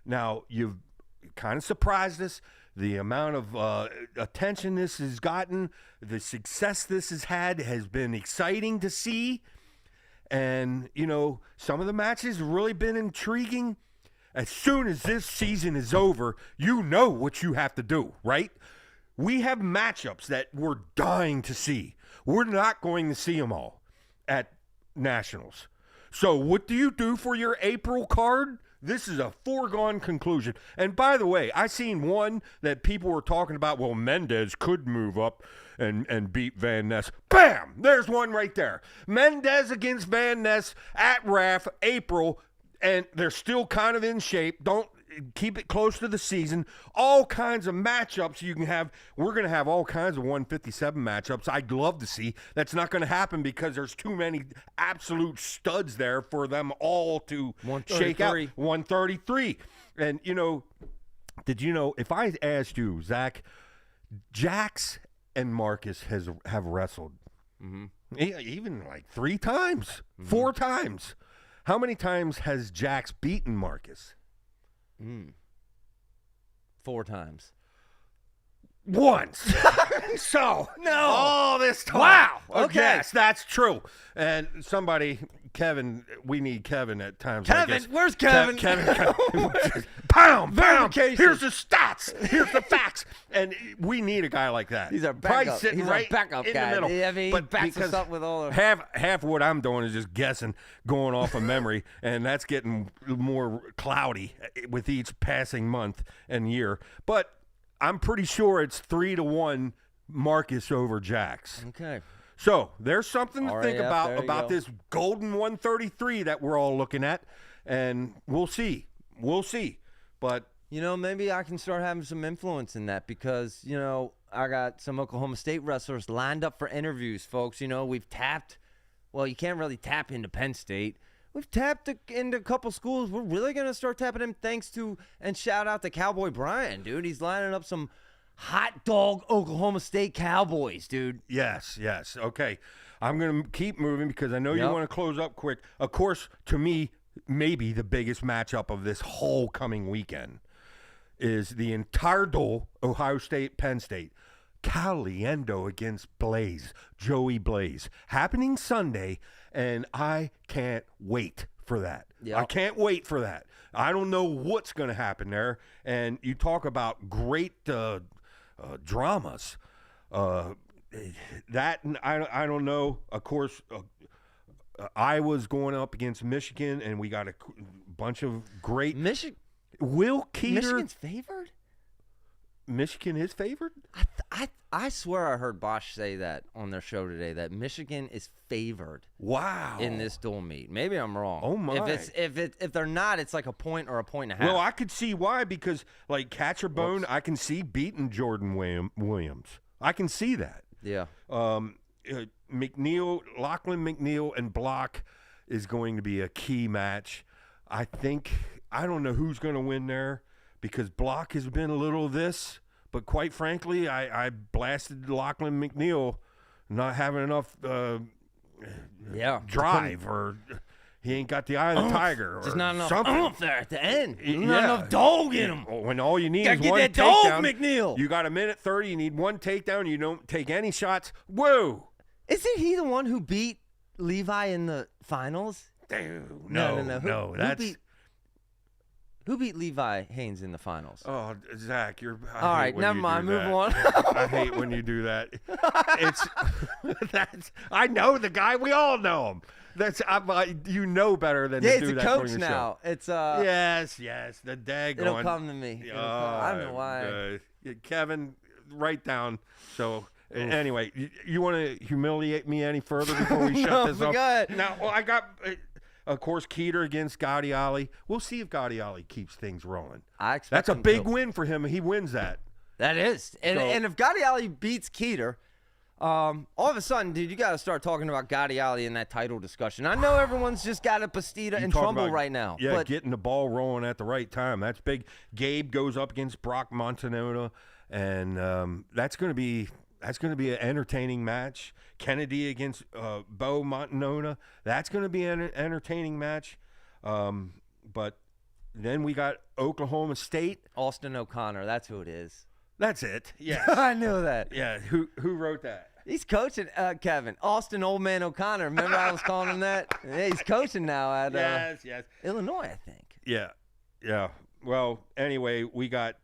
Now, you've kind of surprised us. The amount of attention this has gotten, the success this has had has been exciting to see. And, some of the matches have really been intriguing. As soon as this season is over, you know what you have to do, right? We have matchups that we're dying to see. We're not going to see them all at Nationals. So what do you do for your April card? This is a foregone conclusion. And by the way, I seen one that people were talking about, well, Mendez could move up and beat Van Ness. Bam! There's one right there. Mendez against Van Ness at RAF, April, and they're still kind of in shape. Don't keep it close to the season. All kinds of matchups you can have. We're going to have all kinds of 157 matchups I'd love to see. That's not going to happen because there's too many absolute studs there for them all to shake out. 133. And, did you know, if I asked you, Zach, Jax and Marcus have wrestled even like 3 times, 4 times. How many times has Jax beaten Marcus?
4 times.
once. So
No.
all this time.
Wow. Okay.
Yes, that's true. And somebody, Kevin, we need Kevin at times.
Kevin,
like this.
where's Kevin?
Pound.
Verification.
Here's the stats. Here's the facts. And we need a guy like that.
He's our
Probably
backup.
sitting
He's
right
our backup
in
guy.
the middle.
Yeah, I mean,
but
he backs us
because
up with all the
half what I'm doing is just guessing, going off of memory, and that's getting more cloudy with each passing month and year. But I'm pretty sure it's 3-1 Marcus over Jax.
Okay.
So there's something to think
RAF, there you
about
go.
this golden 133 that we're all looking at, and we'll see. We'll see. But
You know, maybe I can start having some influence in that because, you know, I got some Oklahoma State wrestlers lined up for interviews, folks. You know, we've tapped, well, you can't really tap into Penn State. We've tapped into a couple schools. We're really going to start tapping him thanks to, and shout out to Cowboy Brian, dude. He's lining up some hot dog Oklahoma State Cowboys, dude.
yes. Okay. I'm going to keep moving because I know you
Yep.
want to close up quick. Of course, to me, maybe the biggest matchup of this whole coming weekend is the entire duel, Ohio State, Penn State. Caliendo against Blaze, Joey Blaze, happening Sunday, and I can't wait for that.
Yep.
I can't wait for that. I don't know what's going to happen there. And you talk about great dramas. That I don't know. Of course, Iowa's going up against Michigan, and we got a bunch of great. Will Keeter.
Michigan's favored?
Michigan is favored?
I swear I heard Bosch say that on their show today, that Michigan is favored
Wow.
in this dual meet. Maybe I'm wrong.
Oh, my.
If they're not, it's like a point or a point and a half.
Well, I could see why, because like Catcher Bone, I can see beating Jordan Williams. I can see that.
Yeah.
McNeil, Lachlan McNeil, and Block is going to be a key match. I don't know who's going to win there because Block has been a little of this, but quite frankly, I blasted Lachlan McNeil not having enough drive, or he ain't got the eye of the tiger, or
Just not enough
something.
oomph there at the end.
Yeah.
Not enough dog in him.
When all you need
Gotta
is
get
one
that dog,
takedown.
McNeil.
You got a minute 30. You need one takedown. You don't take any shots. Whoa!
Isn't he the one who beat Levi in the finals?
Dude,
No. Who beat Levi Haynes in the finals?
Oh, Zach, you're.
All right, never mind. Move on.
I hate when you do that. I know the guy. We all know him. You know better than
Yeah,
to
he's
do
a
that
coach
during the
now.
show.
It's
Yes, the daggone.
It'll come to me. I don't know why.
Kevin, write down. So anyway, you want to humiliate me any further before we shut this
but
off?
go ahead.
Now, well, I got. Of course, Keeter against Gotti Ali. We'll see if Gotti Ali keeps things rolling.
I expect
That's a
him
big
to.
win for him. He wins that.
That is. And,
So-
and if Gotti Ali beats Keeter, all of a sudden, dude, you got to start talking about Gotti Ali in that title discussion. I know everyone's just got a Pastita and
talk
Trumbull
about-
right now.
Yeah,
but
getting the ball rolling at the right time. That's big. Gabe goes up against Brock Montanona, and that's going to be an entertaining match. Kennedy against Bo Montanona. That's going to be an entertaining match. But then we got Oklahoma State.
Austin O'Connor, that's who it is.
That's it. Yeah.
I knew that.
Yeah. Who wrote that?
He's coaching, Kevin. Austin Old Man O'Connor. Remember I was calling him that? Yeah, he's coaching now at
Yes.
Illinois, I think.
Yeah. Well, anyway, we got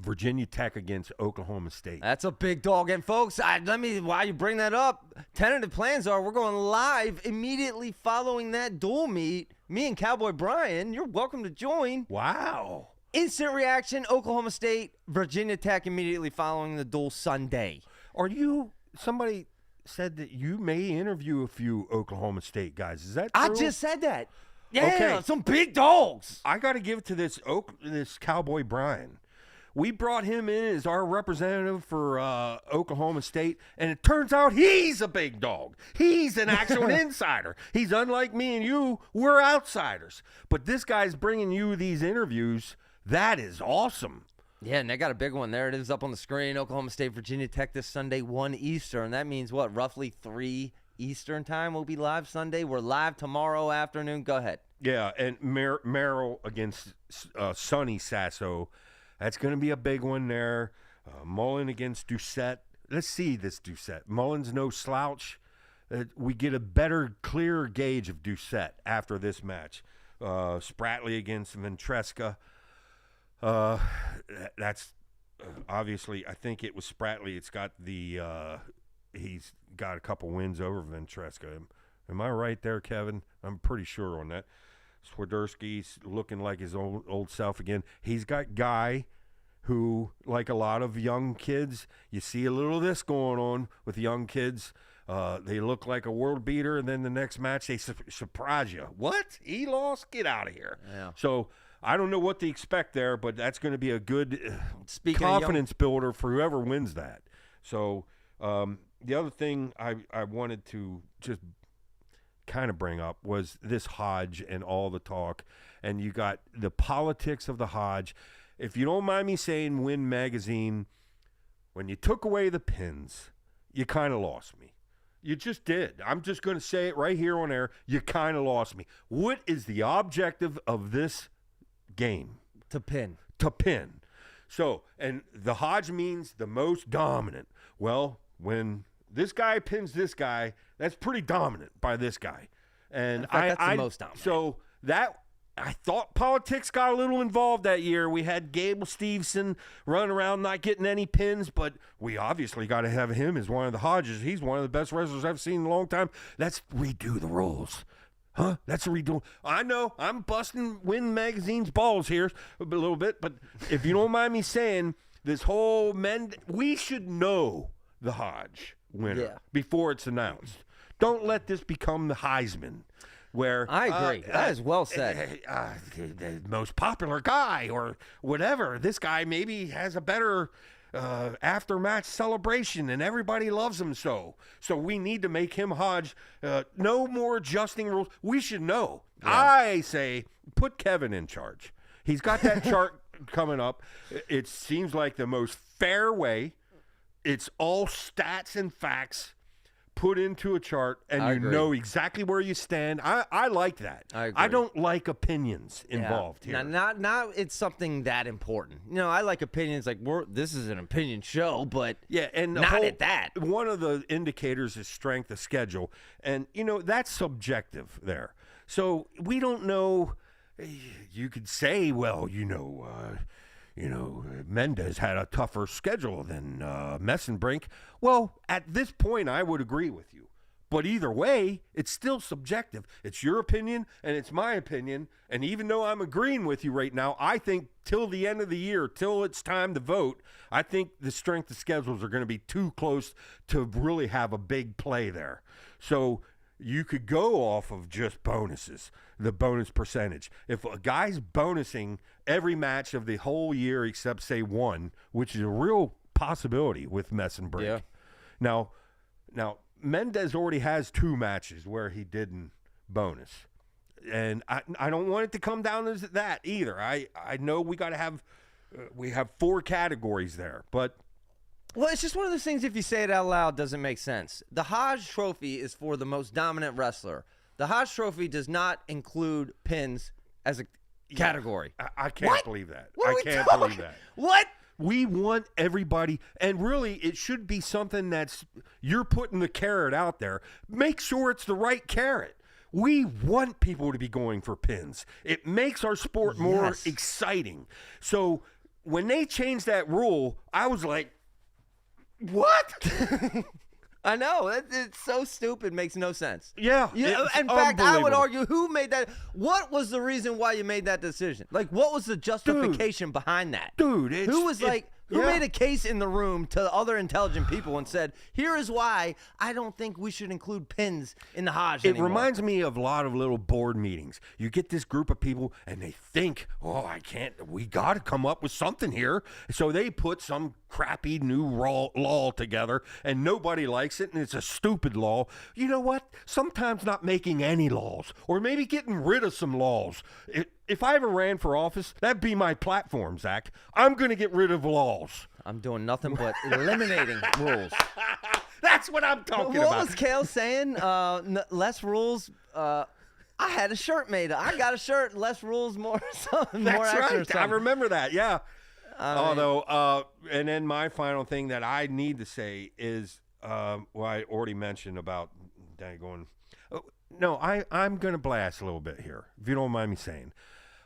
Virginia Tech against Oklahoma State.
That's a big dog. And folks, while you bring that up, tentative plans are we're going live immediately following that dual meet. Me and Cowboy Brian, you're welcome to join.
Wow.
Instant reaction, Oklahoma State, Virginia Tech immediately following the duel Sunday.
Somebody said that you may interview a few Oklahoma State guys. Is that true?
I just said that. Yeah,
Okay.
some big dogs.
I got to give it to this Cowboy Brian. We brought him in as our representative for Oklahoma State, and it turns out he's a big dog. He's an actual insider. He's unlike me and you. We're outsiders. But this guy's bringing you these interviews. That is awesome.
Yeah, and they got a big one. There it is up on the screen. Oklahoma State, Virginia Tech this Sunday, 1 Eastern. That means what, roughly 3 Eastern time we'll be live Sunday? We're live tomorrow afternoon. Go ahead.
Yeah, and Merrill against Sonny Sasso. That's going to be a big one there. Mullen against Doucette. Let's see this Doucette. Mullen's no slouch. We get a better, clearer gauge of Doucette after this match. Spratley against Ventresca. That's obviously, I think it was Spratley. It's got he's got a couple wins over Ventresca. Am I right there, Kevin? I'm pretty sure on that. Swiderski's looking like his old self again. He's got Guy, who, like a lot of young kids, you see a little of this going on with young kids. They look like a world beater, and then the next match they surprise you. What? He lost? Get out of here.
Yeah.
So I don't know what to expect there, but that's going to be a good confidence
young...
builder for whoever wins that. So the other thing I wanted to just kind of bring up was this Hodge and all the talk, and you got the politics of the Hodge. If you don't mind me saying, Win Magazine, when you took away the pins, you kind of lost me. You just did. I'm just going to say it right here on air. You kind of lost me. What is the objective of this game?
To pin.
To pin. So, and the Hodge means the most dominant. Well, when this guy pins this guy, that's pretty dominant by this guy. And
in fact, that's the most dominant.
So that, I thought politics got a little involved that year. We had Gable Steveson running around not getting any pins, but we obviously got to have him as one of the Hodges. He's one of the best wrestlers I've seen in a long time. Let's redo the rules. Huh? That's a redo. I know I'm busting Win Magazine's balls here a little bit, but if you don't mind me saying, this whole we should know the Hodge winner before it's announced. Don't let this become the Heisman, where
I agree. That is well said.
The most popular guy or whatever. This guy maybe has a better after-match celebration, and everybody loves him so. So we need to make him Hodge. No more adjusting rules. We should know. Yeah. I say put Kevin in charge. He's got that chart coming up. It seems like the most fair way. It's all stats and facts put into a chart, and you know exactly where you stand. I like that.
I agree.
I don't like opinions involved here.
Not it's something that important. You know, I like opinions like this is an opinion show, but
and
not at that.
One of the indicators is strength of schedule, and that's subjective there. So we don't know. You could say, well, Mendez had a tougher schedule than Mesenbrink. Well, at this point, I would agree with you. But either way, it's still subjective. It's your opinion, and it's my opinion. And even though I'm agreeing with you right now, I think till the end of the year, till it's time to vote, I think the strength of schedules are going to be too close to really have a big play there. So you could go off of just bonuses, the bonus percentage. If a guy's bonusing every match of the whole year except, say, one, which is a real possibility with Mesenbrink.
Yeah.
Now, Mendez already has 2 matches where he didn't bonus. And I don't want it to come down to that either. I know we got to have we have 4 categories there, but
well, it's just one of those things, if you say it out loud, doesn't make sense. The Hodge Trophy is for the most dominant wrestler. The Hodge Trophy does not include pins as a category.
I can't believe that.
What
I can't believe that.
What?
We want everybody, and really it should be something you're putting the carrot out there. Make sure it's the right carrot. We want people to be going for pins. It makes our sport more exciting. So when they changed that rule, I was like, what?
I know. It's so stupid. Makes no sense.
Yeah.
In fact, I would argue, who made that? What was the reason why you made that decision? Like, what was the justification behind that?
Dude,
who made a case in the room to other intelligent people and said, here is why I don't think we should include pins in the Hodge anymore?
It reminds me of a lot of little board meetings. You get this group of people and they think, we got to come up with something here. So they put some crappy new law together and nobody likes it and it's a stupid law. You know what? Sometimes not making any laws or maybe getting rid of some laws. If I ever ran for office, that'd be my platform, Zach. I'm going to get rid of laws.
I'm doing nothing but eliminating rules.
That's what I'm talking about.
What was Kale saying? Less rules. I had a shirt made. I got a shirt. Less rules, more something.
That's
more action
right. I remember that. Yeah. Although, and then my final thing that I need to say is, I already mentioned about going. No, I'm going to blast a little bit here, if you don't mind me saying.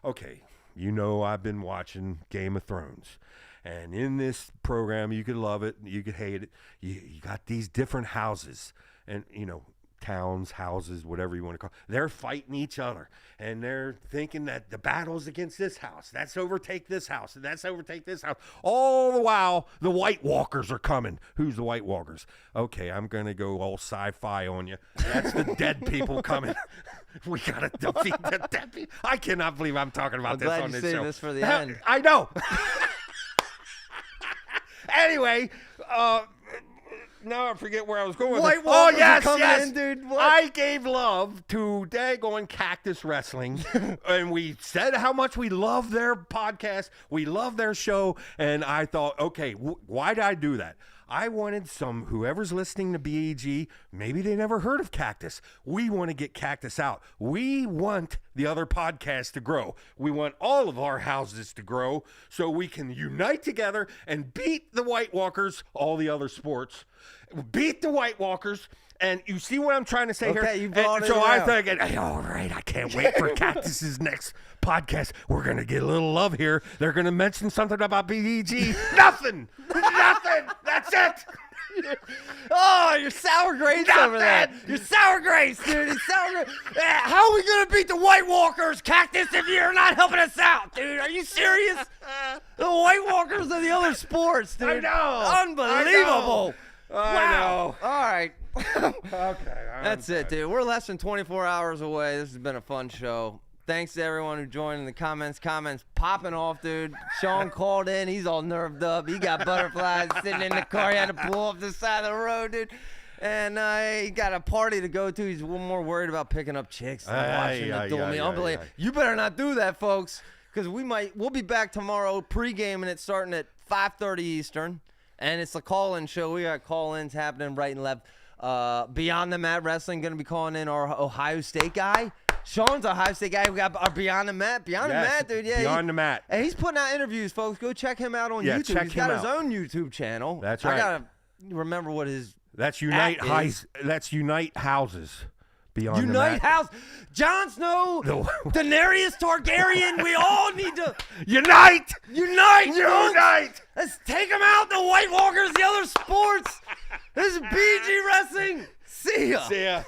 Okay, I've been watching Game of Thrones. And in this program, you could love it, you could hate it. You got these different houses and, towns, houses, whatever you want to call it. They're fighting each other. And they're thinking that the battle's against this house. That's overtake this house. And that's overtake this house. All the while, the White Walkers are coming. Who's the White Walkers? Okay, I'm going to go all sci-fi on you. That's the dead people coming. We got to defeat the dead people. I cannot believe I'm talking about this on this show.
I'm glad you saved this for the end.
I know. Anyway, now I forget where I was going with
White
it.
Walkers
Oh, yes,
are coming
yes.
in, dude. What?
I gave love to daggone Cactus Wrestling, and we said how much we love their podcast, we love their show, and I thought, okay, why did I do that? I wanted whoever's listening to BEG, maybe they never heard of Cactus. We want to get Cactus out. We want the other podcasts to grow. We want all of our houses to grow so we can unite together and beat the White Walkers, all the other sports, beat the White Walkers. And you see what I'm trying to say here?
Okay, you brought it
so I
around.
think, hey, all right, I can't wait for Cactus's next podcast. We're going to get a little love here. They're going to mention something about BEG. Nothing. That's it.
Oh, you're sour grapes over there. You're sour grapes, dude. You're sour grapes. How are we going to beat the White Walkers, Cactus, if you're not helping us out, dude? Are you serious? The White Walkers are the other sports, dude.
I know.
Unbelievable.
I know.
All right.
Okay.
That's it, dude. We're less than 24 hours away. This has been a fun show. Thanks to everyone who joined in the comments. Comments popping off, dude. Sean called in. He's all nerved up. He got butterflies sitting in the car. He had to pull off the side of the road, dude. And he got a party to go to. He's more worried about picking up chicks than watching the Domi. Unbelievable. You better not do that, folks, because we'll be back tomorrow pre-gaming it starting at 5:30 Eastern. And it's a call-in show. We got call-ins happening right and left. Beyond the Mat Wrestling going to be calling in our Ohio State guy. Sean's Ohio State guy. We got our Beyond the Mat. Beyond the Mat, dude. Yeah,
Beyond the Mat.
And he's putting out interviews, folks. Go check him out on YouTube.
Check
He's
him
got his
out.
own YouTube channel.
That's
I
right.
got to remember what his
That's Unite
Act is.
That's Unite Houses. Beyond the
Unite
Mat.
House. Jon Snow, Daenerys Targaryen. We all need to
Unite!
unite. folks.
Unite!
Let's take them out. The White Walkers, the other sports. This is BG Wrestling. See ya.
See ya.